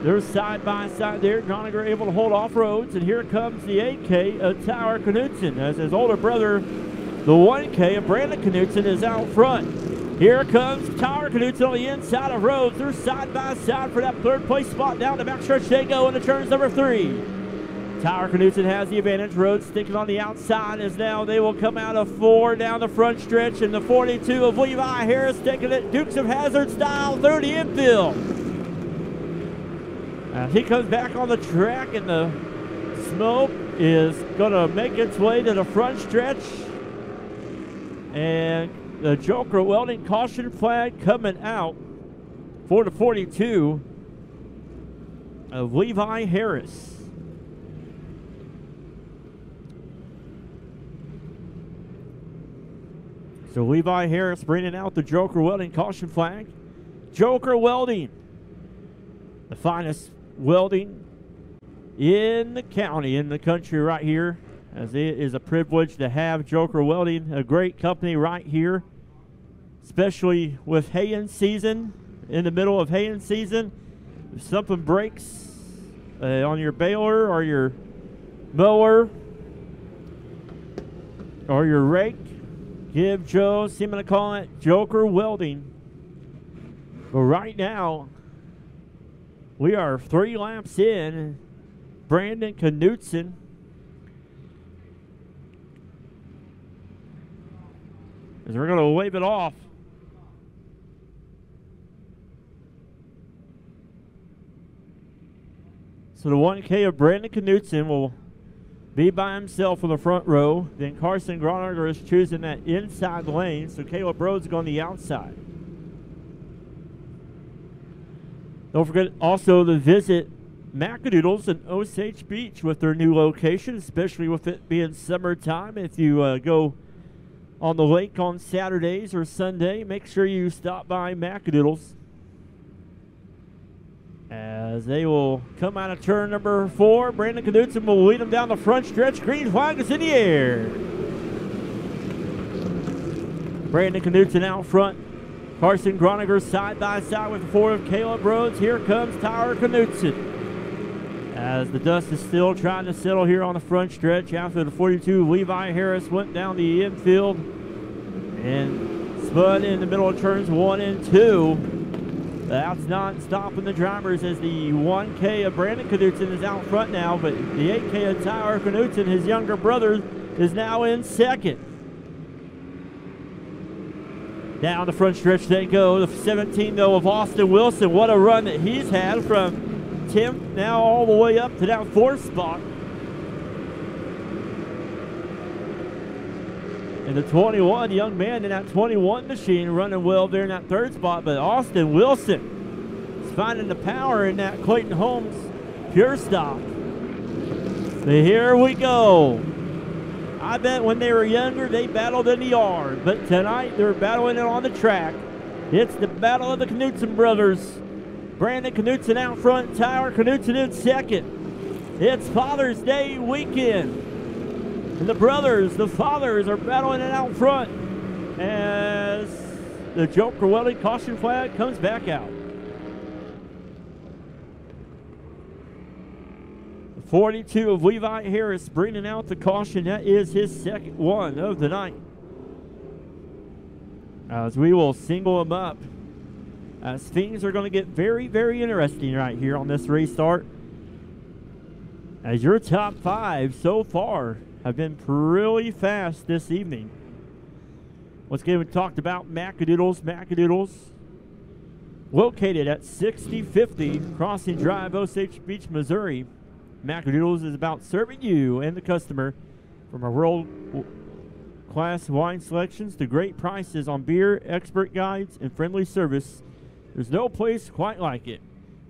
They're side by side there. Groniger able to hold off Rhodes, and here comes the 8K of Tyler Knutson as his older brother, the 1K of Brandon Knutson, is out front. Here comes Tyler Knutson on the inside of Rhodes. They're side by side for that third place spot. Down the backstretch they go into turns number 3. Tyler Knutson has the advantage. Rhodes sticking on the outside as now they will come out of 4 down the front stretch, and the 42 of Levi Harris taking it Dukes of Hazzard style through the infield. He comes back on the track, and the smoke is going to make its way to the front stretch. And the Joker Welding caution flag coming out for the 42 of Levi Harris. So Levi Harris bringing out the Joker Welding caution flag. Joker Welding, the finest welding in the county, in the country right here, as it is a privilege to have Joker Welding, a great company right here, especially with haying season, in the middle of haying season. If something breaks on your baler or your mower or your rake, give Joe Seaman a call at Joker Welding. But right now, we are 3 laps in. Brandon Knutson as we're going to wave it off. So the 1K of Brandon Knutson will be by himself on the front row. Then Carson Groniger is choosing that inside lane, so Caleb Rhodes going the outside. Don't forget also to visit Macadoodles in Osage Beach with their new location, especially with it being summertime. If you go on the lake on Saturdays or Sunday, make sure you stop by Macadoodles. As they will come out of turn number 4, Brandon Knutson will lead them down the front stretch. Green flag is in the air. Brandon Knutson out front. Carson Groniger side by side with the 4 of Caleb Rhodes. Here comes Tyler Knutson. As the dust is still trying to settle here on the front stretch after the 42 Levi Harris went down the infield and spun in the middle of turns 1 and 2. That's not stopping the drivers as the 1K of Brandon Knutson is out front now, but the 8K of Tyler Knutson, his younger brother, is now in second. Down the front stretch they go. The 17, though, of Austin Wilson. What a run that he's had from 10th now all the way up to that 4th spot. And the 21, young man in that 21 machine running well there in that 3rd spot. But Austin Wilson is finding the power in that Clayton Holmes pure stock. So here we go. I bet when they were younger, they battled in the yard. But tonight, they're battling it on the track. It's the battle of the Knutson brothers. Brandon Knutson out front, Tyler Knutson in second. It's Father's Day weekend. And the brothers, the fathers, are battling it out front as the Joker Welding caution flag comes back out. 42 of Levi Harris bringing out the caution. That is his 2nd one of the night. As we will single him up, as things are going to get very, very interesting right here on this restart. As your top 5 so far have been really fast this evening. Once again, we talked about Macadoodles. Located at 6050 Crossing Drive, Osage Beach, Missouri. Macadoodles is about serving you and the customer from our world-class wine selections to great prices on beer, expert guides, and friendly service. There's no place quite like it.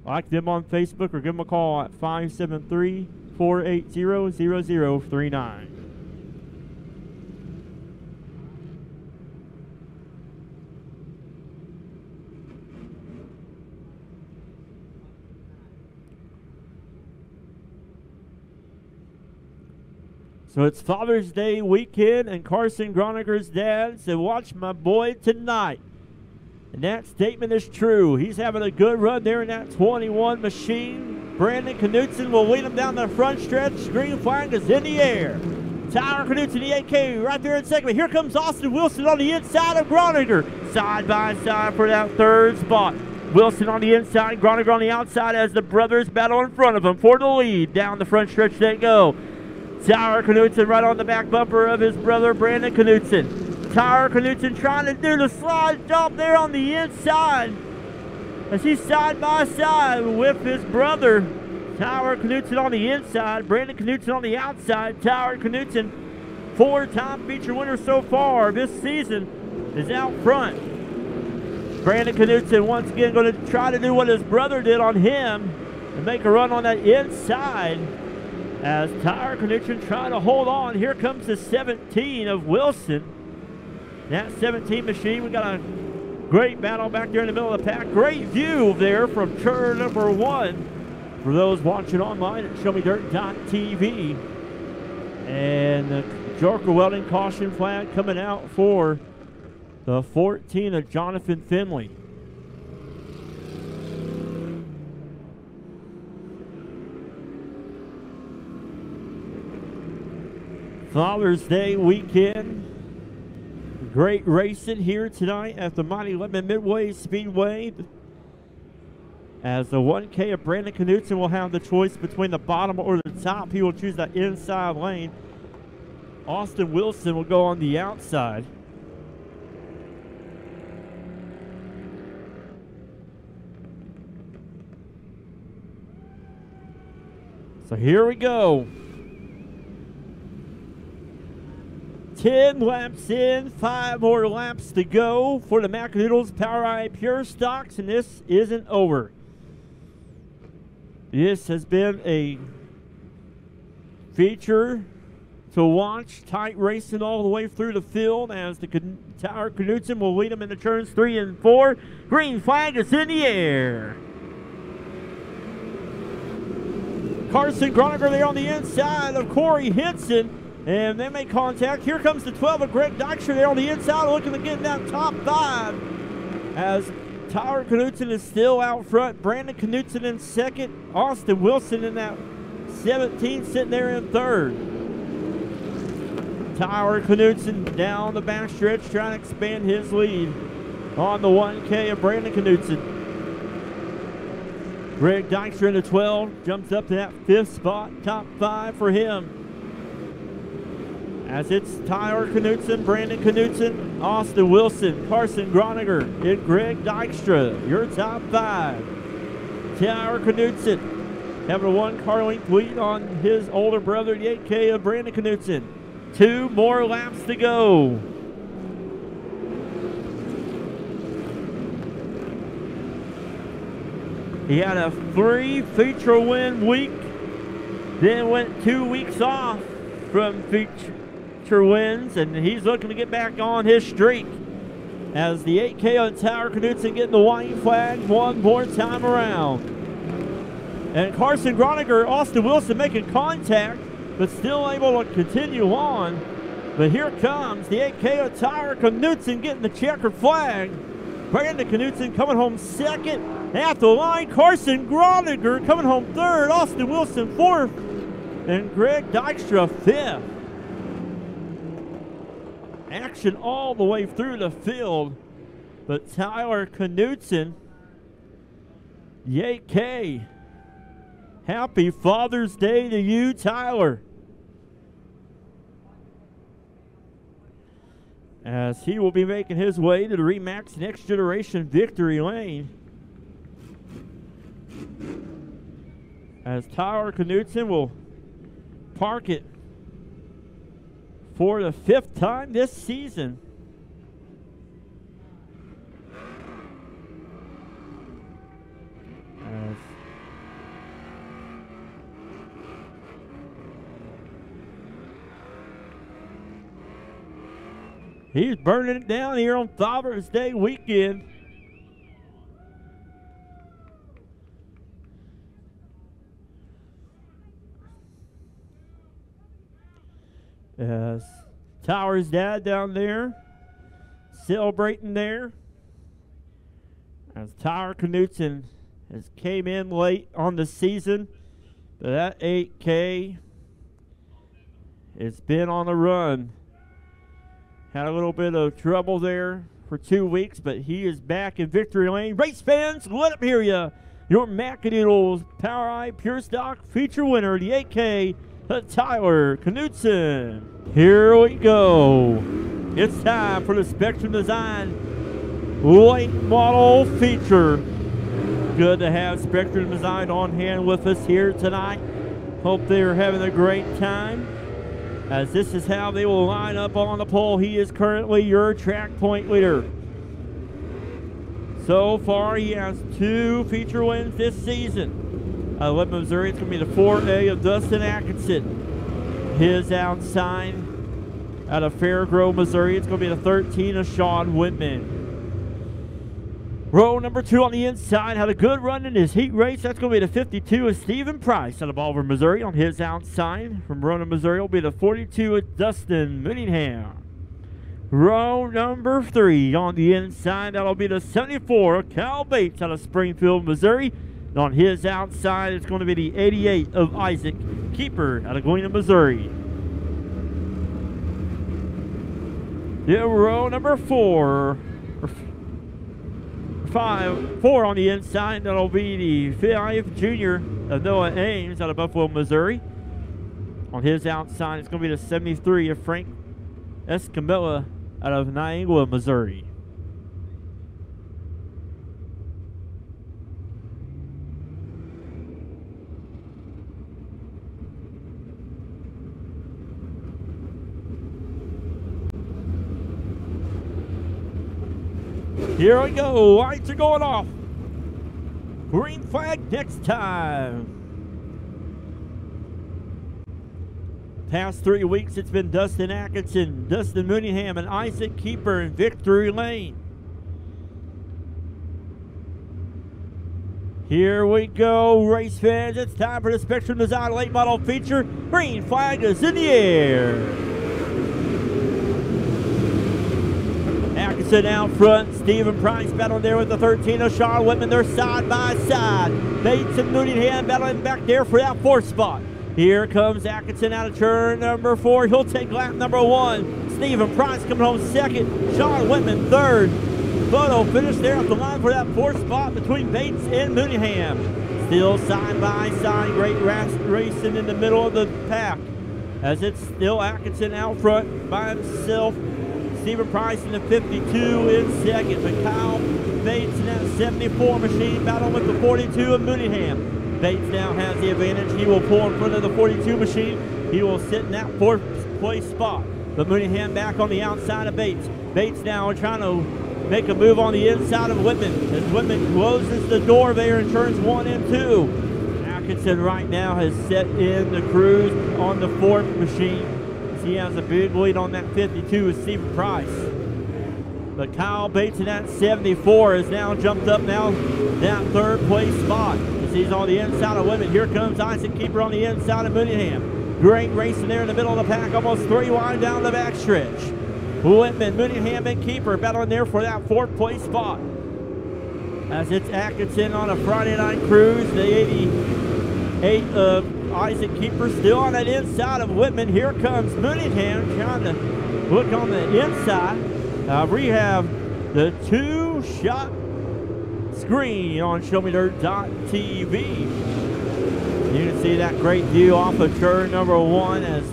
Like them on Facebook or give them a call at 573-480-0039. So it's Father's Day weekend, and Carson Groniger's dad said, watch my boy tonight. And that statement is true. He's having a good run there in that 21 machine. Brandon Knutson will lead him down the front stretch. Green flag is in the air. Tyler Knutson, the 8K, right there in second. But here comes Austin Wilson on the inside of Groniger. Side by side for that 3rd spot. Wilson on the inside, Groniger on the outside as the brothers battle in front of him for the lead. Down the front stretch they go. Tyler Knutson right on the back bumper of his brother, Brandon Knutson. Tyler Knutson trying to do the slide job there on the inside as he's side by side with his brother. Tyler Knutson on the inside, Brandon Knutson on the outside. Tyler Knutson, 4-time feature winner so far this season, is out front. Brandon Knutson once again going to try to do what his brother did on him and make a run on that inside. As Tyler Knutson trying to hold on. Here comes the 17 of Wilson. That 17 machine, we got a great battle back there in the middle of the pack. Great view there from turn number 1 for those watching online at showmedirt.tv. And the Joker Welding caution flag coming out for the 14 of Jonathan Finley. Father's Day weekend. Great racing here tonight at the mighty Lebanon Midway Speedway. As the 1K of Brandon Knutson will have the choice between the bottom or the top. He will choose that inside lane. Austin Wilson will go on the outside. So here we go. 10 laps in, 5 more laps to go for the Macadoodles PowerEye Pure Stocks, and this isn't over. This has been a feature to watch, tight racing all the way through the field as the Tyler Knutson will lead them into turns 3 and 4. Green flag is in the air. Carson Groniger there on the inside of Corey Henson. And they make contact. Here comes the 12 of Greg Dykstra there on the inside, looking to get in that top 5. as Tyler Knudsen is still out front. Brandon Knudsen in second. Austin Wilson in that 17 sitting there in third. Tyler Knudsen down the backstretch trying to expand his lead on the 1K of Brandon Knudsen. Greg Dykstra in the 12 jumps up to that 5th spot, top 5 for him. As it's Tyler Knudsen, Brandon Knudsen, Austin Wilson, Carson Groniger, and Greg Dykstra, your top 5. Tyler Knudsen having a 1 car length lead on his older brother, the 8K of Brandon Knudsen. 2 more laps to go. He had a 3 feature win week, then went 2 weeks off from feature wins, and he's looking to get back on his streak as the 8K on Tyler Knudsen getting the white flag one more time around. And Carson Groniger, Austin Wilson making contact, but still able to continue on. But here comes the 8K of Tyler Knudsen getting the checkered flag. Brandon Knudsen coming home second at the line. Carson Groniger coming home third. Austin Wilson fourth. And Greg Dykstra fifth. Action all the way through the field. But Tyler Knudsen, the 8K. Happy Father's Day to you, Tyler. As he will be making his way to the Remax Next Generation Victory Lane. As Tyler Knudsen will park it for the 5th time this season. As he's burning it down here on Father's Day weekend. As Tyler's dad down there celebrating there. As Tyler Knudsen has came in late on the season. But that 8K has been on the run. Had a little bit of trouble there for 2 weeks, but he is back in victory lane. Race fans, let them hear you. Your Macadoodles Power Eye Pure Stock feature winner, the 8K, Tyler Knudsen. Here we go. It's time for the Spectrum Design late model feature. Good to have Spectrum Design on hand with us here tonight. Hope they're having a great time, as this is how they will line up on the pole. He is currently your track point leader. So far, he has 2 feature wins this season. Lebanon, Missouri, it's going to be the 4A of Dustin Atkinson. His outside out of Fairgrove, Missouri, it's going to be the 13 of Sean Whitman. Row number 2 on the inside had a good run in his heat race. That's going to be the 52 of Stephen Price out of Bolivar, Missouri. On his outside from Roanoke, Missouri, will be the 42 of Dustin Mooneyham. Row number 3 on the inside, that'll be the 74 of Cal Bates out of Springfield, Missouri. And on his outside, it's going to be the 88 of Isaac Keeper out of Galena, Missouri. Yeah, row number 4 on the inside, that'll be the 5th junior of Noah Ames out of Buffalo, Missouri. On his outside, it's going to be the 73 of Frank Escamilla out of Niagara, Missouri. Here we go, lights are going off. Green flag next time. Past 3 weeks, it's been Dustin Atkinson, Dustin Mooneyham, and Isaac Keeper in victory lane. Here we go, race fans. It's time for the Spectrum Design late model feature. Green flag is in the air. Atkinson Atkinson out front. Stephen Price battling there with the 13 of Charlotte Whitman. They're side by side. Bates and Mooneyham battling back there for that 4th spot. Here comes Atkinson out of turn number 4. He'll take lap number 1. Stephen Price coming home 2nd. Charlotte Whitman 3rd. Photo finish there at the line for that 4th spot between Bates and Mooneyham. Still side by side. Great racing in the middle of the pack, as it's still Atkinson out front by himself. Stephen Price in the 52 in 2nd, but Kyle Bates in that 74 machine battling with the 42 of Mooneyham. Bates now has the advantage. He will pull in front of the 42 machine. He will sit in that 4th place spot. But Mooneyham back on the outside of Bates. Bates now trying to make a move on the inside of Whitman, as Whitman closes the door there in turns 1 and 2. Atkinson right now has set in the cruise on the 4th machine. He has a big lead on that 52 with Stephen Price. But Kyle Bates in that 74 has now jumped up now that 3rd place spot, as he's on the inside of Whitman. Here comes Isaac Keeper on the inside of Mooneyham. Great racing there in the middle of the pack, almost 3 wide down the backstretch. Whitman, Mooneyham, and Keeper battling there for that 4th place spot, as it's Atkinson on a Friday night cruise. The 88 of Isaac Keeper still on that inside of Whitman. Here comes Mooneyham trying to look on the inside. We have the 2-shot screen on ShowMeDirt.tv. You can see that great view off of turn number 1, as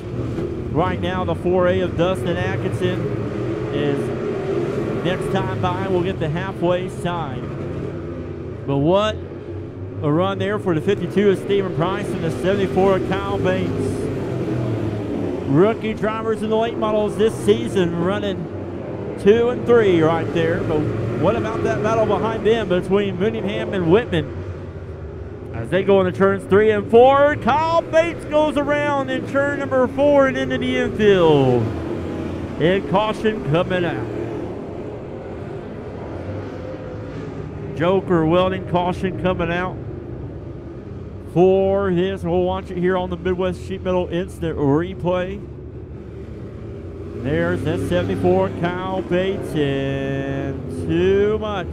right now the 4A of Dustin Atkinson is next time by. We'll get the halfway sign. But what a run there for the 52 of Stephen Price and the 74 of Kyle Bates. Rookie drivers in the late models this season running 2 and 3 right there. But what about that battle behind them between Mooneyham and Whitman? As they go into turns 3 and 4, Kyle Bates goes around in turn number 4 and into the infield. And caution coming out. Joker Welding caution coming out for this. We'll watch it here on the Midwest Sheet Metal Instant Replay. There's that 74 Kyle Bates, and too much.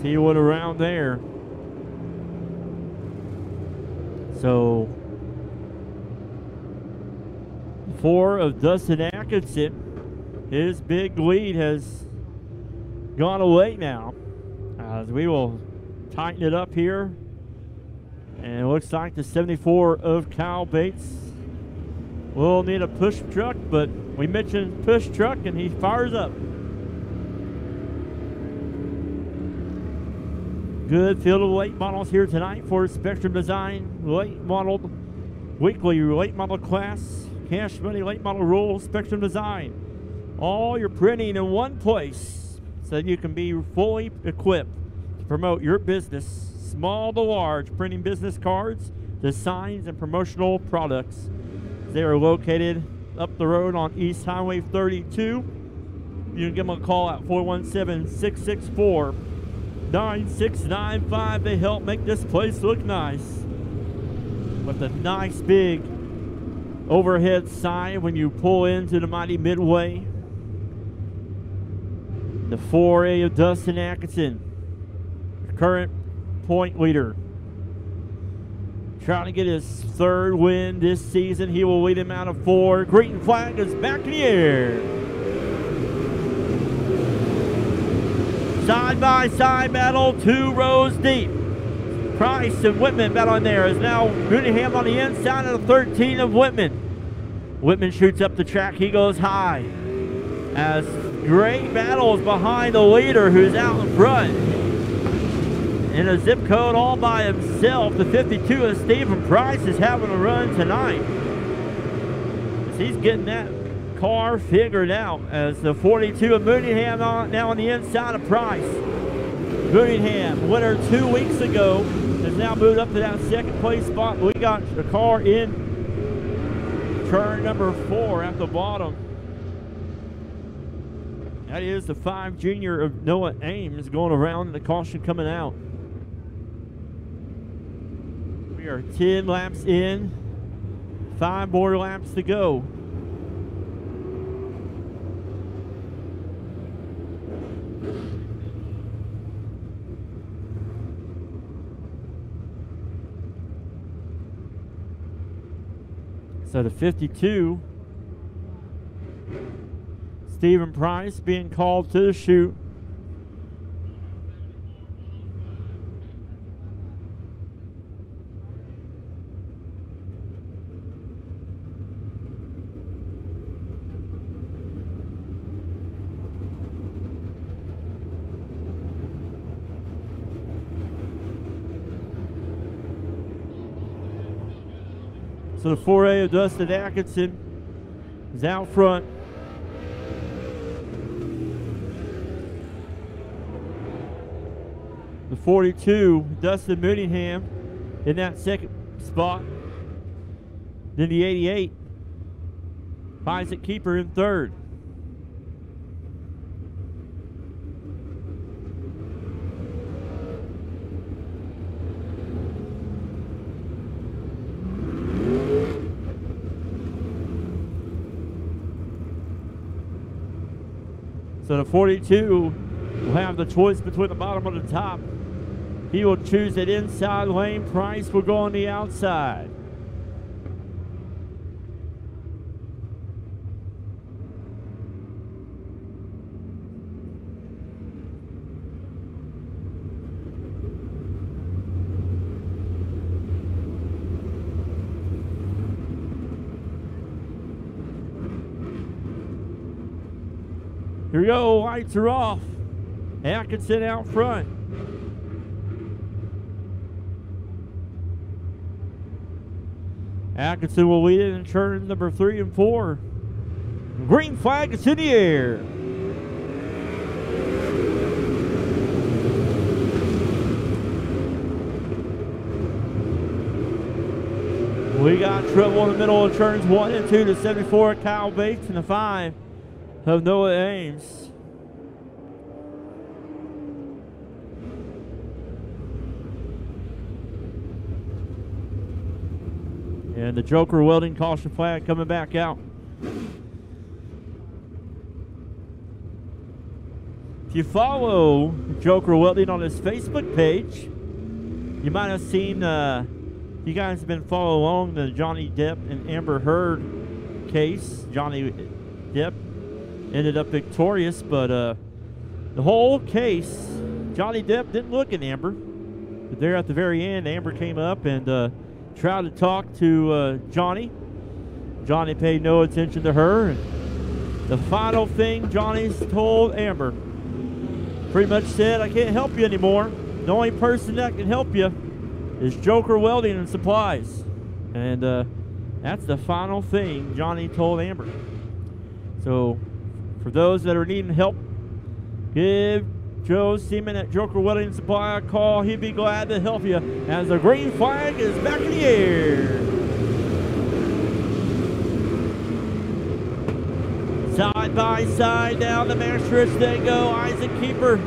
See what around there. So 4 of Dustin Atkinson, his big lead has gone away now, as we will tighten it up here. And it looks like the 74 of Kyle Bates will need a push truck, but we mentioned push truck and he fires up. Good field of late models here tonight for Spectrum Design late model weekly late model class, cash money late model rules. Spectrum Design, all your printing in one place so that you can be fully equipped to promote your business, small to large, printing business cards, designs, and promotional products. They are located up the road on East Highway 32. You can give them a call at 417-664-9695. They help make this place look nice with a nice big overhead sign when you pull into the mighty Midway. The 4A of Dustin Atkinson, current point leader, trying to get his 3rd win this season. He will lead him out of 4. Green flag is back in the air. Side-by-side battle, 2 rows deep. Price and Whitman battling there. Is now Mooneyham on the inside of the 13 of Whitman. Whitman shoots up the track. He goes high. As great battles behind the leader who's out in front. In a zip code all by himself, the 52 of Stephen Price is having a run tonight, as he's getting that car figured out, as the 42 of Mooneyham now on the inside of Price. Mooneyham, winner 2 weeks ago, has now moved up to that 2nd place spot. We got the car in turn number 4 at the bottom. That is the 5 junior of Noah Ames going around, and the caution coming out. We are 10 laps in, 5 more laps to go. So the 52, Stephen Price being called to the chute. So the 4A of Dustin Atkinson is out front. The 42, Dustin Mooneyham in that second spot. Then the 88, Isaac Keeper in third. So the 42 will have the choice between the bottom and the top. He will choose that inside lane. Price will go on the outside. Here we go, lights are off. Atkinson out front. Atkinson will lead it in turns number 3 and 4. Green flag is in the air. We got trouble in the middle of turns 1 and 2 to 74, Kyle Bates, and the 5 of Noah Ames. And the Joker Welding caution flag coming back out. If you follow Joker Welding on his Facebook page, you might have seen, you guys have been following along the Johnny Depp and Amber Heard case. Johnny Depp ended up victorious, but the whole case, Johnny Depp didn't look at Amber. But there at the very end, Amber came up and tried to talk to Johnny. Johnny paid no attention to her. And the final thing Johnny's told Amber pretty much said, I can't help you anymore. The only person that can help you is Joker Welding and Supplies. And that's the final thing Johnny told Amber. So for those that are needing help, give Joe Seaman at Joker Welding and Supply a call. He'd be glad to help you as the green flag is back in the air. Side by side down the main stretch they go. Isaac Keeper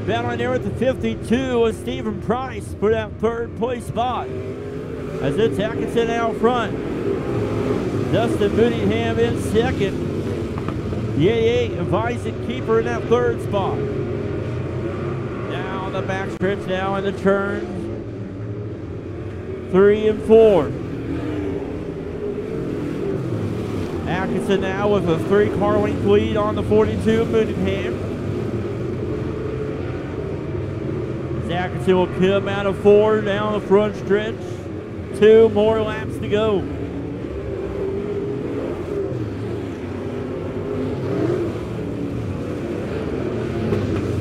battling there with the 52 with Stephen Price for that third place spot. As it's Atkinson out front. Dustin Mooneyham in second. The 88 of Isaac Keeper in that third spot. Now the backstretch now in the turn 3 and 4. Atkinson now with a 3-car length lead on the 42 of Mooneyham. Atkinson will come out of 4 down the front stretch. 2 more laps to go.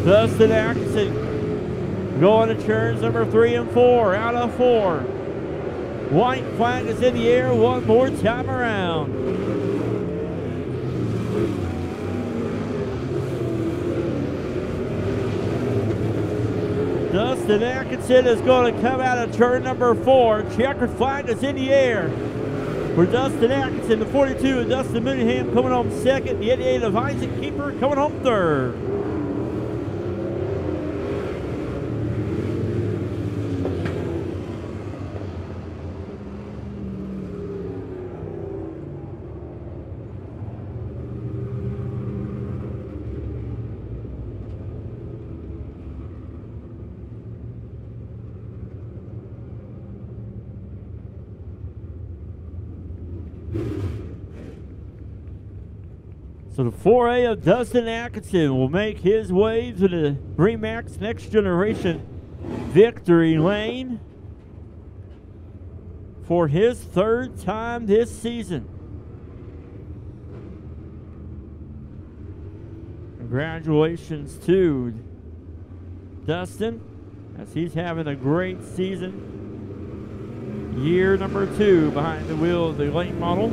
Dustin Atkinson going to turns number 3 and 4, out of 4. White flag is in the air one more time around. Dustin Atkinson is going to come out of turn number 4. Checkered flag is in the air for Dustin Atkinson. The 42 of Dustin Mooneyham coming home second. The 88 of Isaac Keeper coming home third. So the 4A of Dustin Atkinson will make his way to the Remax Next Generation victory lane for his third time this season. Congratulations to Dustin, as he's having a great season. Year number 2 behind the wheel of the late model.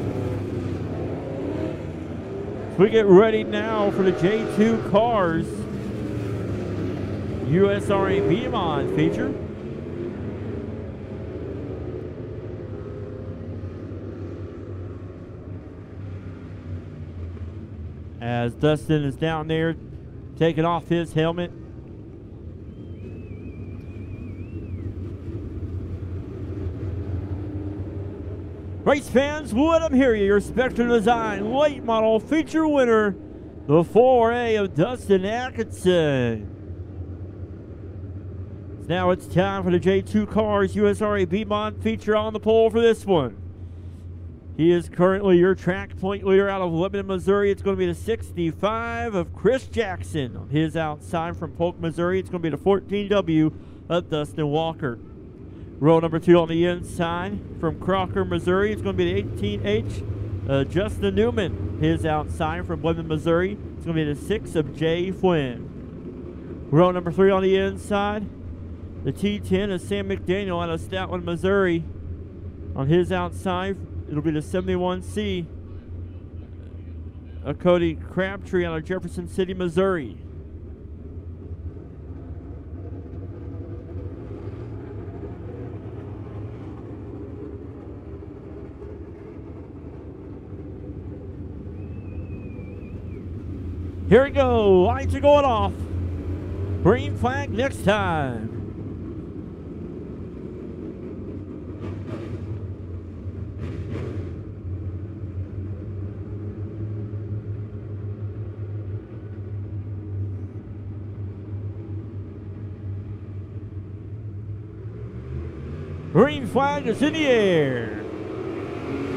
We get ready now for the J2 Cars USRA Lebanon feature. As Dustin is down there taking off his helmet. Race fans, let them hear you. Your Spectrum Design late model feature winner, the 4A of Dustin Atkinson. Now it's time for the J2 Cars USRA Lebanon feature on the pole for this one. He is currently your track point leader out of Lebanon, Missouri. It's going to be the 65 of Chris Jackson. On his outside from Polk, Missouri, it's going to be the 14W of Dustin Walker. Row number 2 on the inside from Crocker, Missouri. It's going to be the 18H, Justin Newman. His outside from Lebanon, Missouri. It's going to be the 6 of Jay Flynn. Row number 3 on the inside. The T10 of Sam McDaniel out of Stoutland, Missouri. On his outside, it'll be the 71C of Cody Crabtree out of Jefferson City, Missouri. Here we go, lights are going off. Green flag next time. Green flag is in the air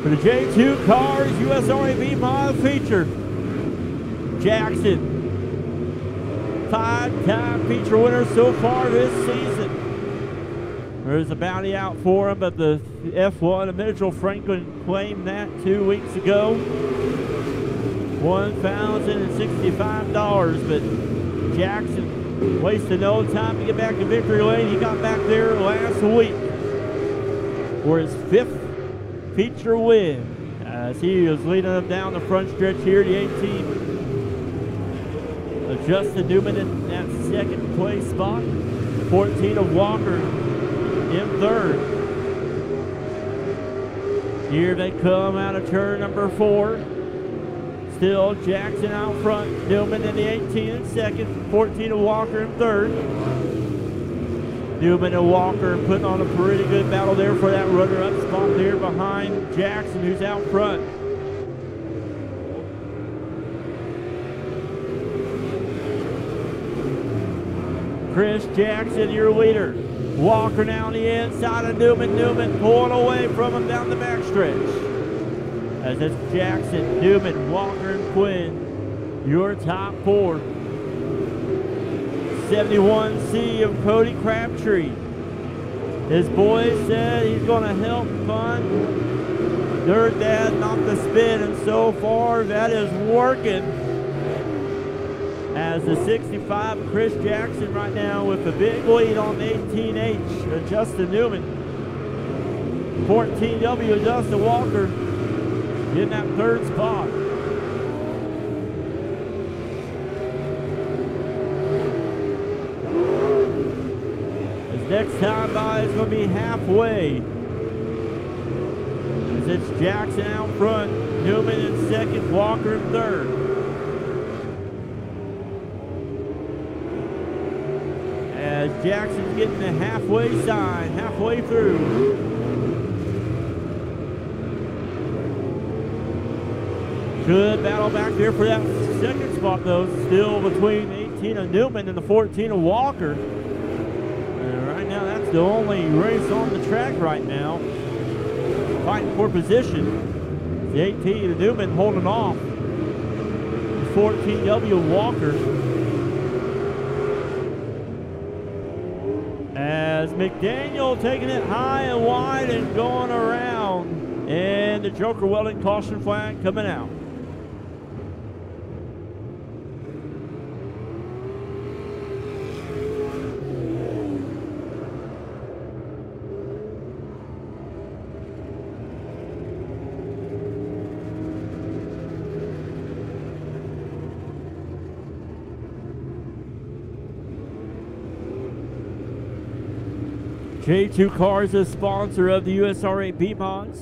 for the J2 Cars USRA Lebanon feature. Jackson, 5-time feature winner so far this season. There's a bounty out for him, but the F1 of Mitchell Franklin claimed that 2 weeks ago. $1,065, but Jackson wasted no time to get back to victory lane. He got back there last week for his 5th feature win, as he was leading them down the front stretch here. The 18 Justin Newman in that second place spot. 14 of Walker in third. Here they come out of turn number 4. Still Jackson out front. Newman in the 18 in second. 14 of Walker in third. Newman and Walker putting on a pretty good battle there for that runner-up spot there behind Jackson, who's out front. Chris Jackson, your leader. Walker now on the inside of Newman. Newman pulling away from him down the backstretch. As it's Jackson, Newman, Walker, and Quinn, your top 4. 71C of Cody Crabtree. His boy said he's going to help fund Dirt Dad off the spin, and so far that is working. As the 65 Chris Jackson right now with a big lead on the 18H Justin Newman. 14W Dustin Walker in that third spot. His next time by is going to be halfway. As it's Jackson out front, Newman in second, Walker in third. As Jackson's getting the halfway sign, halfway through. Good battle back there for that second spot, though. Still between 18 of Newman and the 14 of Walker. And right now, that's the only race on the track right now. Fighting for position. The 18 of Newman holding off. 14W Walker. As McDaniel taking it high and wide and going around. And the Joker Welding caution flag coming out. J2 Cars is sponsor of the USRA B-Mods.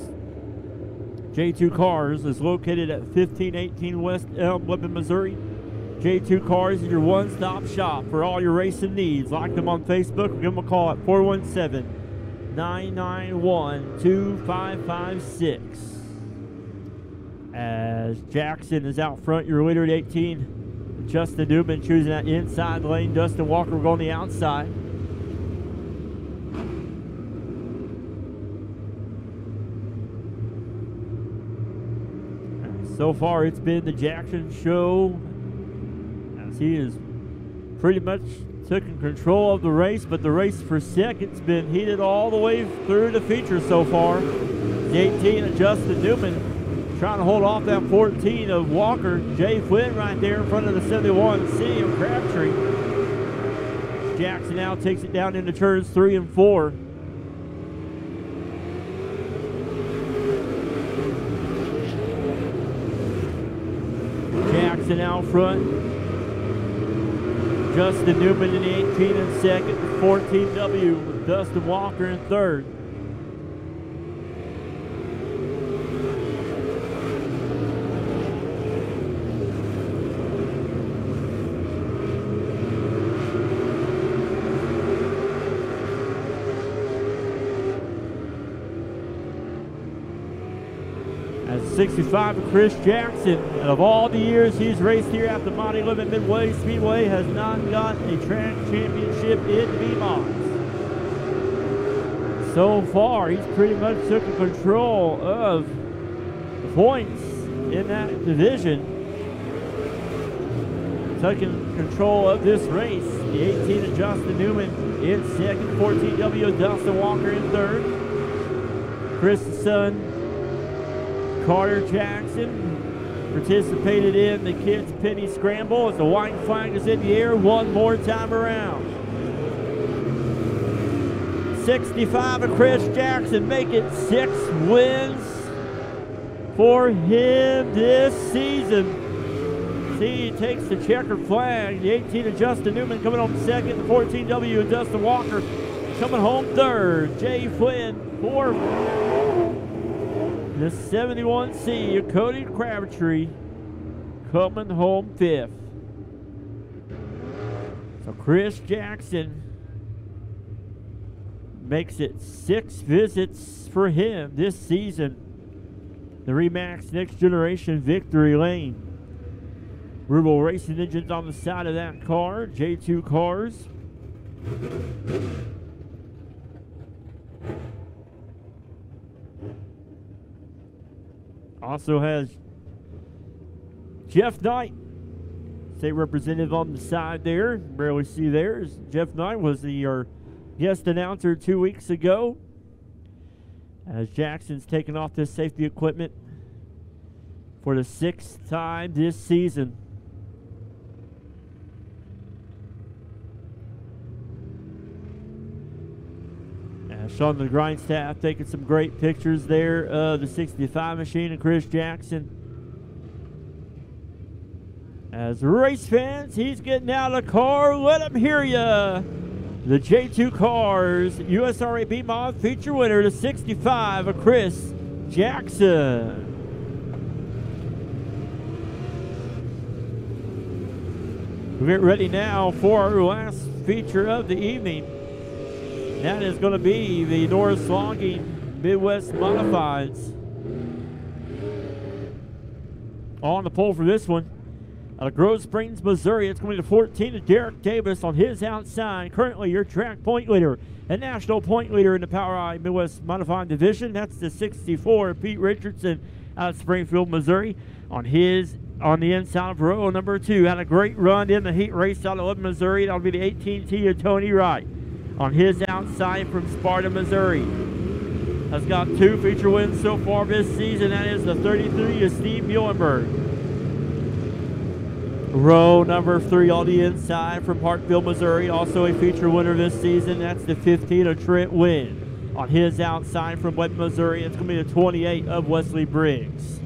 J2 Cars is located at 1518 West Elm, Lebanon, Missouri. J2 Cars is your one-stop shop for all your racing needs. Like them on Facebook or give them a call at 417-991-2556. As Jackson is out front, your leader at 18. Justin Newman choosing that inside lane. Dustin Walker going the outside. So far, it's been the Jackson Show, as he has pretty much taken control of the race, but the race for second's been heated all the way through the feature so far. The 18 of Justin Newman trying to hold off that 14 of Walker. Jay Flynn right there in front of the 71C of Crabtree. Jackson now takes it down into turns 3 and 4. Jackson out front. Justin Newman in the 18 in second. 14W with Dustin Walker in third. At 65 of Chris Jackson, and of all the years he's raced here at the Lebanon Midway Speedway, has not got a track championship in B-Mods. So far, he's pretty much taken control of the points in that division. Taking control of this race. The 18 of Justin Newman in second, 14W Dustin Walker in third. Chris' son, Carter Jackson, participated in the kids' penny scramble as the white flag is in the air one more time around. 65 of Chris Jackson, make it 6 wins for him this season. See, he takes the checkered flag. The 18 of Justin Newman coming home second. The 14W of Dustin Walker coming home third. Jay Flynn fourth. The 71C of Cody Crabtree coming home fifth. So Chris Jackson makes it 6 visits for him this season. The Remax Next Generation Victory Lane. Ruble Racing engines on the side of that car. J2 Cars. Also has Jeff Knight, state representative on the side there. Barely see there. Jeff Knight was our guest announcer 2 weeks ago. As Jackson's taken off this safety equipment for the 6th time this season. Sean the Grind staff taking some great pictures there of the 65 machine and Chris Jackson. As race fans, he's getting out of the car. Let him hear ya. The J2 Cars USRA B-Mod feature winner, the 65 of Chris Jackson. We get ready now for our last feature of the evening. That is going to be the Norris Logging Midwest Modifieds. On the pole for this one, out of Grove Springs, Missouri, it's going to be the 14 of Derek Davis on his outside. Currently your track point leader and national point leader in the Power Eye Midwest Modified Division. That's the 64 of Pete Richardson. out of Springfield, Missouri. On the inside of row number 2. Had a great run in the heat race out of Lebanon, Missouri. That'll be the 18T of Tony Wright. On his outside from Sparta, Missouri. Has got 2 feature wins so far this season. That is the 33 of Steve Muhlenberg. Row number 3 on the inside from Hartville, Missouri. Also a feature winner this season. That's the 15 of Trent Wynn. On his outside from Lebanon, Missouri, it's going to be the 28 of Wesley Briggs.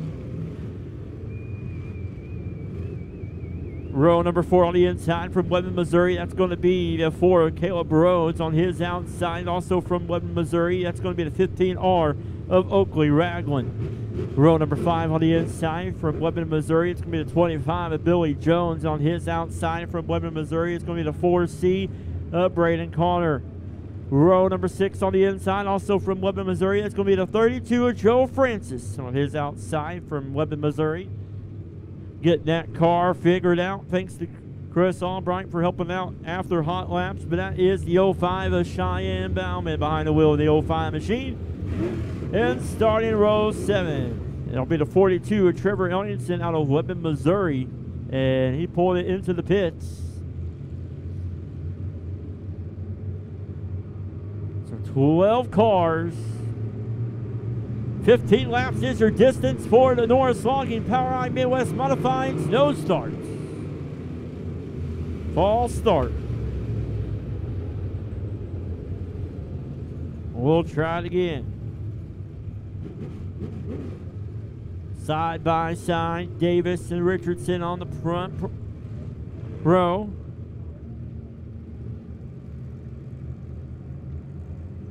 Row number 4 on the inside from Lebanon, Missouri. That's going to be the 4 of Caleb Rhodes. On his outside, also from Lebanon, Missouri. That's going to be the 15R of Oakley Ragland. Row number 5 on the inside from Lebanon, Missouri. It's going to be the 25 of Billy Jones. On his outside from Lebanon, Missouri, it's going to be the 4C of Braden Connor. Row number 6 on the inside, also from Lebanon, Missouri. It's going to be the 32 of Joe Francis. On his outside from Lebanon, Missouri. Getting that car figured out. Thanks to Chris Albright for helping out after hot laps. But that is the 05 of Cheyenne Bauman behind the wheel of the 05 machine. And starting row 7. It'll be the 42 of Trevor Ellingson out of Lebanon, Missouri. And he pulled it into the pits. So 12 cars. 15 laps is your distance for the Norris Logging POWRi Midwest Modifieds. No starts. False start. We'll try it again. Side by side, Davis and Richardson on the front row.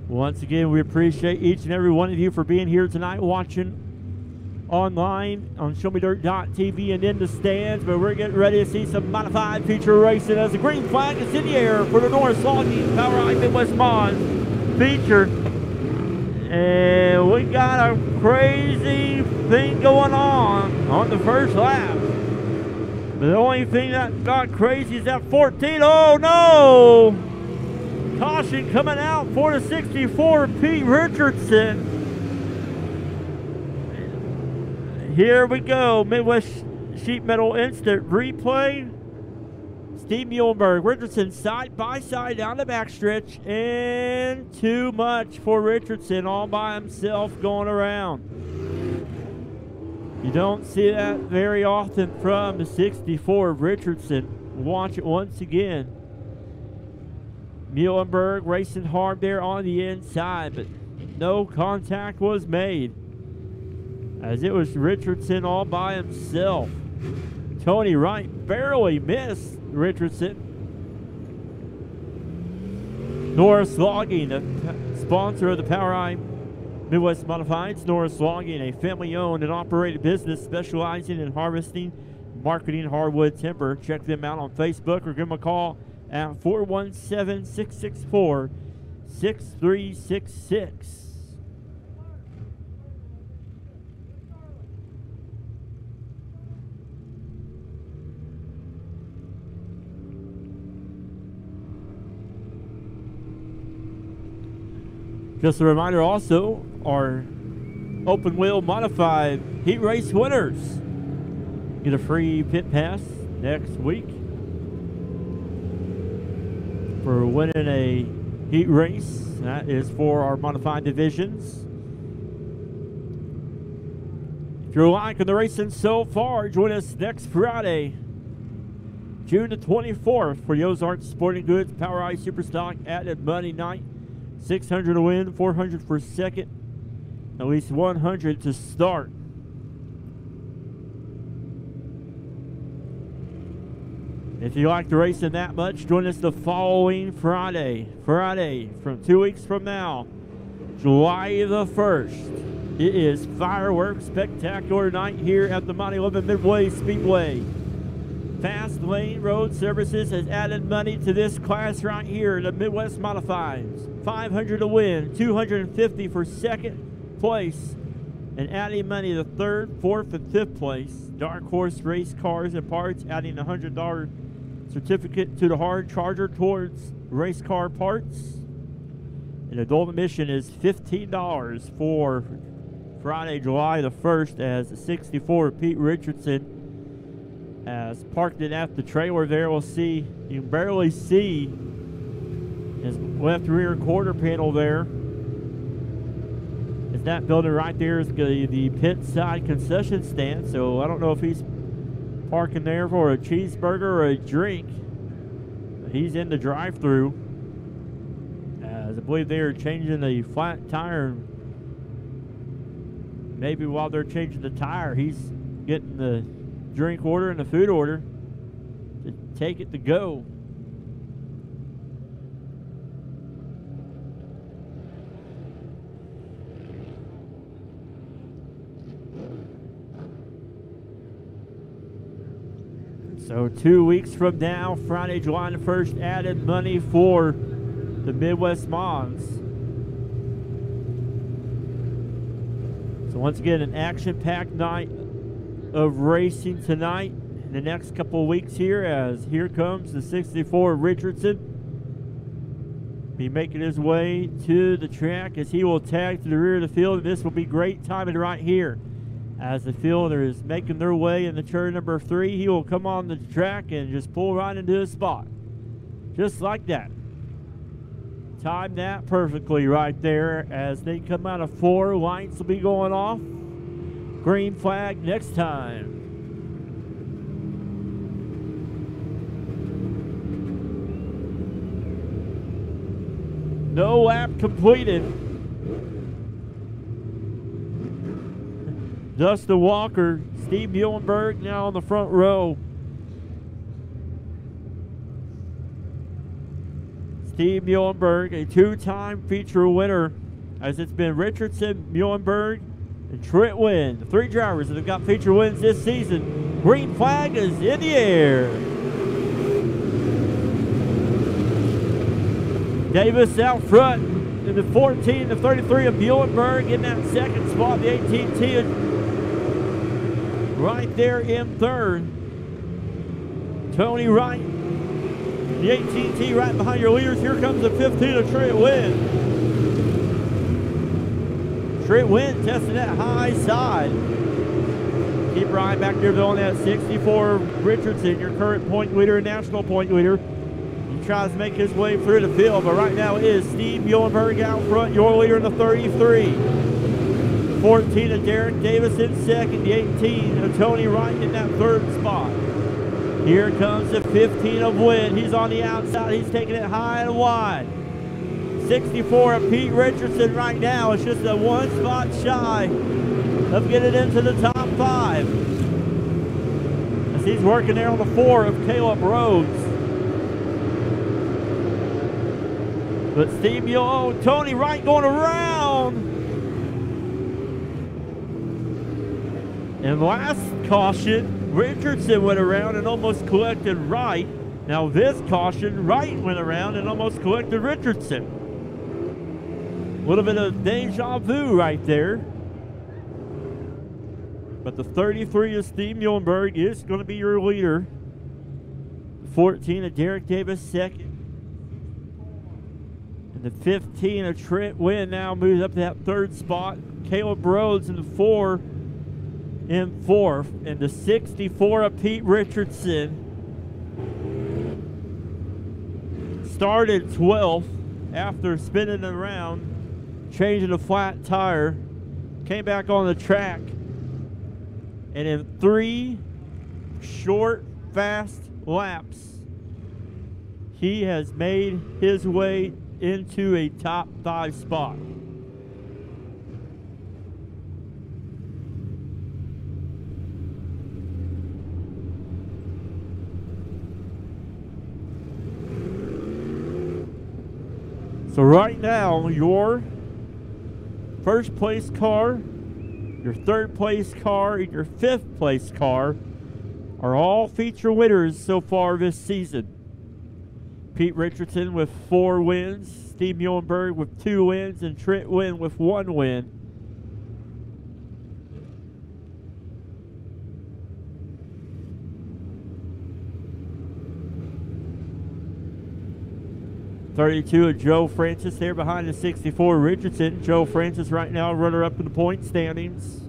Once again, we appreciate each and every one of you for being here tonight, watching online on ShowMeDirt.tv and in the stands. But we're getting ready to see some modified feature racing as the green flag is in the air for the Norris Logging POWRi Midwest Mod feature. And we got a crazy thing going on the first lap. But the only thing that got crazy is that 14. Oh no! Caution coming out for the 64, Pete Richardson. Here we go, Midwest Sheet Metal Instant Replay. Steve Muhlenberg, Richardson side by side down the backstretch, and too much for Richardson all by himself going around. You don't see that very often from the 64 Richardson. Watch it once again. Muhlenberg racing hard there on the inside, but no contact was made as it was Richardson all by himself. Tony Wright barely missed Richardson. Norris Logging, the sponsor of the POWRi Midwest Modifieds. Norris Logging, a family-owned and operated business specializing in harvesting, marketing hardwood timber. Check them out on Facebook or give them a call at 417-664-6366. Just a reminder also, our open wheel modified heat race winners get a free pit pass next week for winning a heat race. That is for our modified divisions. If you're liking the racing so far, join us next Friday, June the 24th, for the Ozarks Sporting Goods POWRi Superstock Added Money Night. 600 to win, 400 for second, at least 100 to start. If you like the racing that much, join us the following Friday from 2 weeks from now, July the 1st. It is fireworks spectacular night here at the Lebanon Midway Speedway. Fast Lane Road Services has added money to this class right here, the Midwest Modifieds. 500 to win, 250 for second place, and adding money to third, fourth, and fifth place. Dark Horse Race Cars and Parts adding a $100 certificate to the hard charger towards race car parts. And adult admission is $15 for Friday, July the 1st, as the 64 Pete Richardson has parked it at the trailer there. We'll see, you can barely see his left rear quarter panel there. As that building right there is the pit side concession stand, so I don't know if he's parking there for a cheeseburger or a drink. He's in the drive-through, as I believe they are changing the flat tire. Maybe while they're changing the tire, he's getting the drink order and the food order to take it to go. So 2 weeks from now, Friday, July the 1st, added money for the Midwest Mods. So once again, an action-packed night of racing tonight in the next couple of weeks here, as here comes the 64 Richardson. Be making his way to the track as he will tag to the rear of the field. This will be great timing right here. As the fielder is making their way in the turn number 3, he will come on the track and just pull right into his spot. Just like that. Timed that perfectly right there. As they come out of 4, lights will be going off. Green flag next time. No lap completed. Dustin Walker, Steve Muhlenberg now on the front row. Steve Muhlenberg, a 2-time feature winner, as it's been Richardson, Muhlenberg, and Trent Wynn. The 3 drivers that have got feature wins this season. Green flag is in the air. Davis out front in the 14, the 33 of Muhlenberg in that second spot. The 18T right there in third. Tony Wright, the 18T right behind your leaders. Here comes the 15 of Trent Wynn. Trent Wynn testing that high side. Keep Ryan back there on that 64 Richardson, your current point leader and national point leader. He tries to make his way through the field, but right now it is Steve Muhlenberg out front, your leader in the 33. 14 of Derek Davis in second, the 18 of Tony Wright in that third spot. Here comes the 15 of Wynn. He's on the outside. He's taking it high and wide. 64 of Pete Richardson right now. It's just a 1 spot shy of getting into the top 5. As he's working there on the 4 of Caleb Rhodes. But Steve Muhlenberg, Tony Wright going around. And last caution, Richardson went around and almost collected Wright. Now this caution, Wright went around and almost collected Richardson. A little bit of deja vu right there. But the 33 of Steve Muhlenberg is going to be your leader. 14 of Derek Davis second. And the 15 of Trent Wynn now moves up to that third spot. Caleb Rhodes in the 4 in fourth. And the 64 of Pete Richardson started 12th after spinning around, changing a flat tire, came back on the track, and in 3 short, fast laps, he has made his way into a top 5 spot. So right now, your first place car, your third place car, and your fifth place car are all feature winners so far this season. Pete Richardson with 4 wins, Steve Muhlenberg with 2 wins, and Trent Wynn with 1 win. 32 of Joe Francis there behind the 64 Richardson. Joe Francis right now runner-up in the point standings.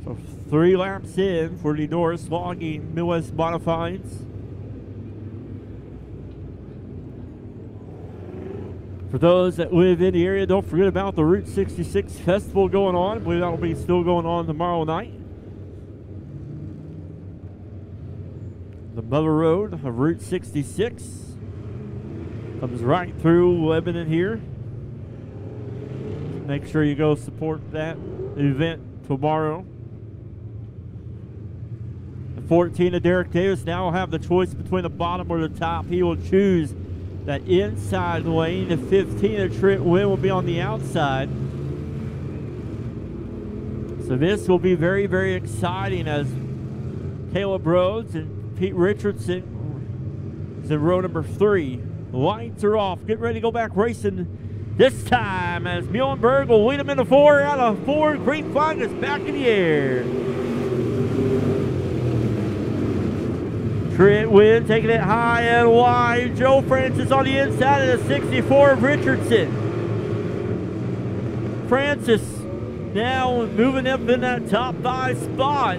So 3 laps in for the Norris Logging Midwest Modifieds. For those that live in the area, don't forget about the Route 66 Festival going on. I believe that'll be still going on tomorrow night. The Mother Road of Route 66 comes right through Lebanon here. Make sure you go support that event tomorrow. 14 of Derek Davis now will have the choice between the bottom or the top. He will choose that inside lane. The 15 of Trent Wynn will be on the outside. So this will be very, very exciting as Caleb Rhodes and Pete Richardson is in row number 3. The lights are off. Get ready to go back racing this time as Muhlenberg will lead him into 4 out of 4. Green flag is back in the air. Trent Wynn taking it high and wide. Joe Francis on the inside of the 64 of Richardson. Francis now moving up in that top 5 spot.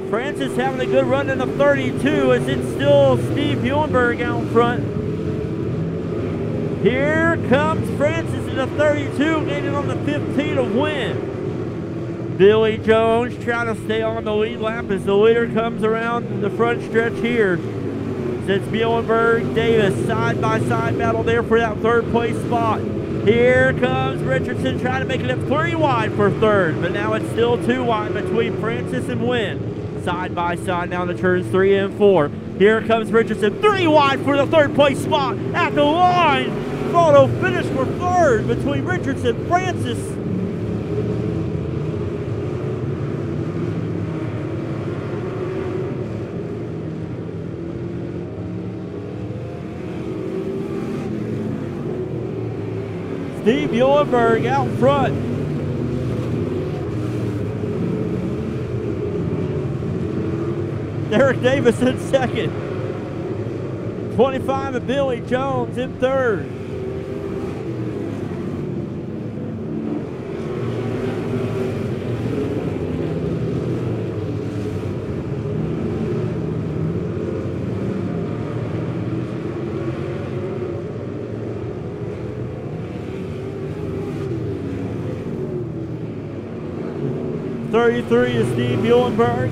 Francis having a good run in the 32 as it's still Steve Muhlenberg out front. Here comes Francis in the 32, gaining on the 15 of Wynn. Billy Jones trying to stay on the lead lap as the leader comes around the front stretch here. It's Muhlenberg, Davis, side-by-side battle there for that 3rd place spot. Here comes Richardson trying to make it 3 wide for 3rd, but now it's still 2 wide between Francis and Wynn. Side-by-side now to turns 3 and 4. Here comes Richardson, 3 wide for the 3rd place spot at the line. Photo finish for 3rd between Richardson and Francis. Steve Muhlenberg out front. Derek Davis in 2nd. 25 of Billy Jones in 3rd. .33 is Steve Muhlenberg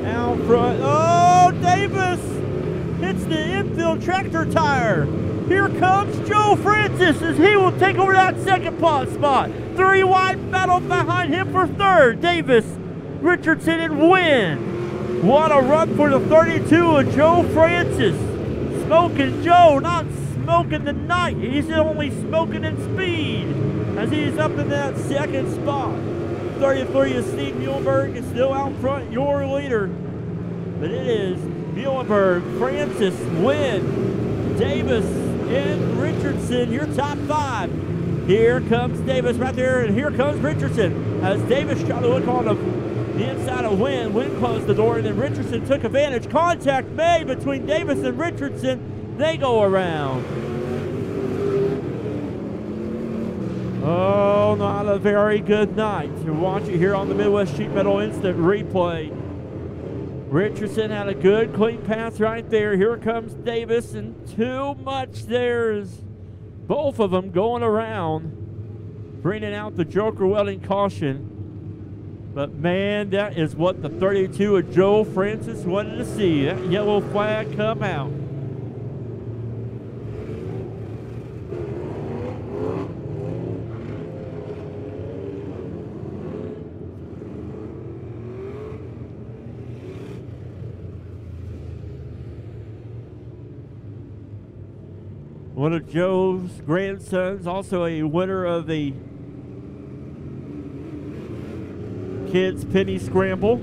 out front. Oh, Davis hits the infield tractor tire. Here comes Joe Francis as he will take over that 2nd spot. 3 wide battle behind him for 3rd. Davis, Richardson, and Wynn. What a run for the 32 of Joe Francis. Smoking Joe, not smoking the night. He's only smoking in speed as he's up in that 2nd spot. 33 is Steve Muhlenberg is still out front, your leader. But it is Muhlenberg, Francis, Wynn, Davis, and Richardson, your top 5. Here comes Davis right there, and here comes Richardson. As Davis tried to look on the inside of Wynn. Wynn closed the door, and then Richardson took advantage. Contact made between Davis and Richardson. They go around. Oh, not a very good night. You watch it here on the Midwest Sheet Metal Instant Replay. Richardson had a good clean pass right there. Here comes Davis, and too much. There's both of them going around, bringing out the Joker Welding caution. But man, that is what the 32 of Joe Francis wanted to see. That yellow flag come out. One of Joe's grandsons, also a winner of the kids' penny scramble.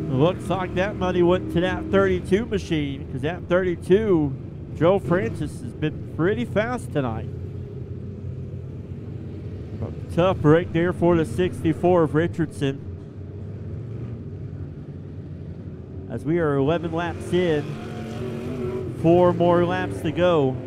Looks like that money went to that 32 machine, because that 32, Joe Francis, has been pretty fast tonight. A tough break there for the 64 of Richardson. As we are 11 laps in, 4 more laps to go.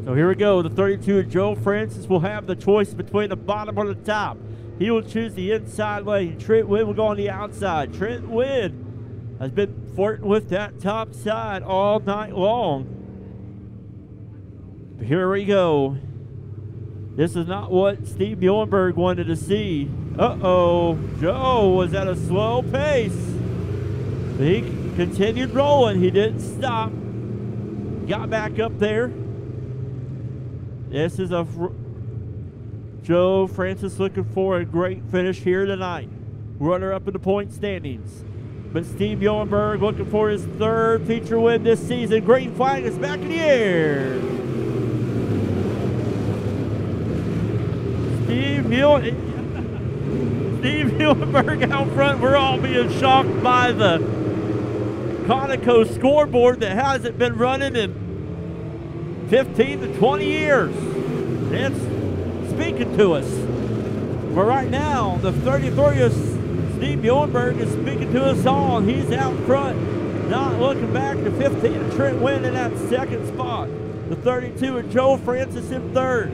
So here we go. The 32 of Joe Francis will have the choice between the bottom or the top. He will choose the inside lane. Trent Wynn will go on the outside. Trent Wynn has been flirting with that top side all night long. But here we go. This is not what Steve Muhlenberg wanted to see. Uh-oh. Joe was at a slow pace. But he continued rolling. He didn't stop. Got back up there. This is Joe Francis looking for a great finish here tonight. Runner up in the point standings. But Steve Muhlenberg looking for his 3rd feature win this season. Green flag is back in the air. Steve Muhlenberg out front. We're all being shocked by the Conoco scoreboard that hasn't been running in 15 to 20 years. It's speaking to us. But right now, the 33 of Steve Muhlenberg is speaking to us all. He's out front, not looking back. The 15 of Trent Wynn in that 2nd spot. The 32 of Joe Francis in 3rd.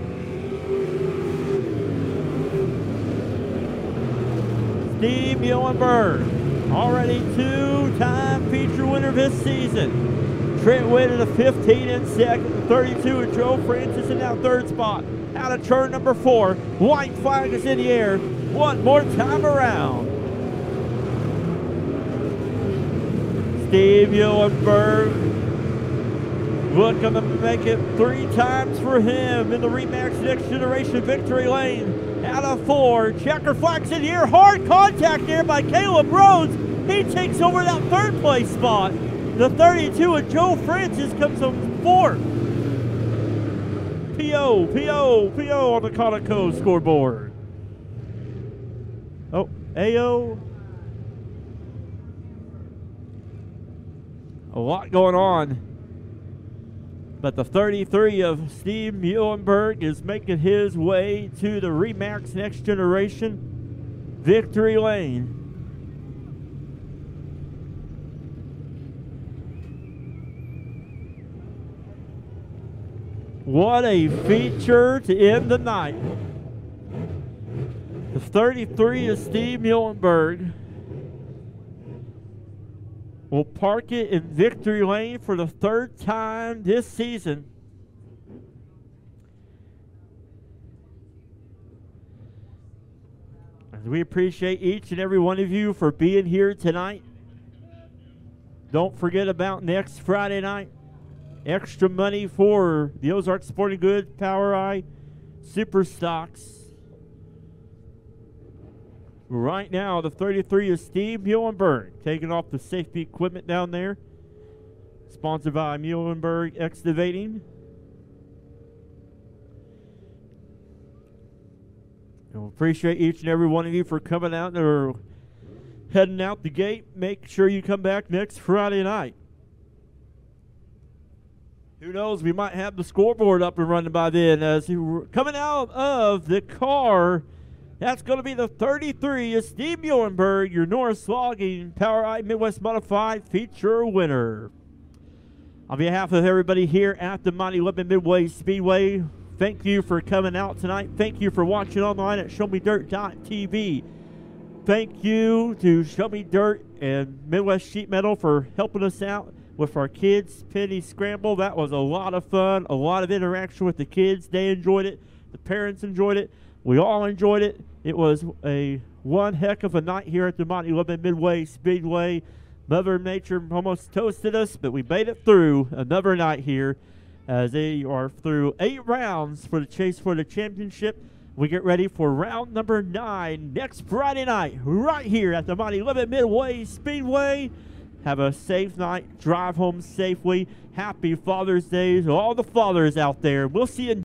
Steve Muhlenberg, already 2-time feature winner this season. Trent Wynn in the 15 in 2nd, the 32 of Joe Francis in that 3rd spot. Out of turn number 4, white flag is in the air. One more time around. Steve Muhlenberg looking to make it 3 times for him in the Remax Next Generation victory lane. Out of 4, checker flags in the air. Hard contact there by Caleb Rhodes. He takes over that 3rd place spot. The 32 of Joe Francis comes on 4th. P.O. on the Conoco scoreboard. Oh, A.O. A lot going on. But the 33 of Steve Muhlenberg is making his way to the Remax Next Generation victory lane. What a feature to end the night. The 33 of Steve Muhlenberg will park it in victory lane for the 3rd time this season. And we appreciate each and every one of you for being here tonight. Don't forget about next Friday night. Extra money for the Ozark Sporting Goods, Power Eye, Super Stocks. Right now, the 33 is Steve Muhlenberg, taking off the safety equipment down there. Sponsored by Muhlenberg Excavating. And we appreciate each and every one of you for coming out or heading out the gate. Make sure you come back next Friday night. Who knows, we might have the scoreboard up and running by then. As coming out of the car, that's going to be the 33 of Steve Muhlenberg, your Norris Logging Power Eye Midwest Modified feature winner. On behalf of everybody here at the mighty Lebanon Midway Speedway, thank you for coming out tonight. Thank you for watching online at ShowMeDirt.tv. Thank you to Show Me Dirt and Midwest Sheet Metal for helping us out with our kids' penny scramble. That was a lot of fun, a lot of interaction with the kids. They enjoyed it. The parents enjoyed it. We all enjoyed it. It was one heck of a night here at the Lebanon Midway Speedway. Mother Nature almost toasted us, but we made it through another night here as they are through 8 rounds for the chase for the championship. We get ready for round number 9 next Friday night right here at the Lebanon Midway Speedway. Have a safe night. Drive home safely. Happy Father's Day to all the fathers out there. We'll see you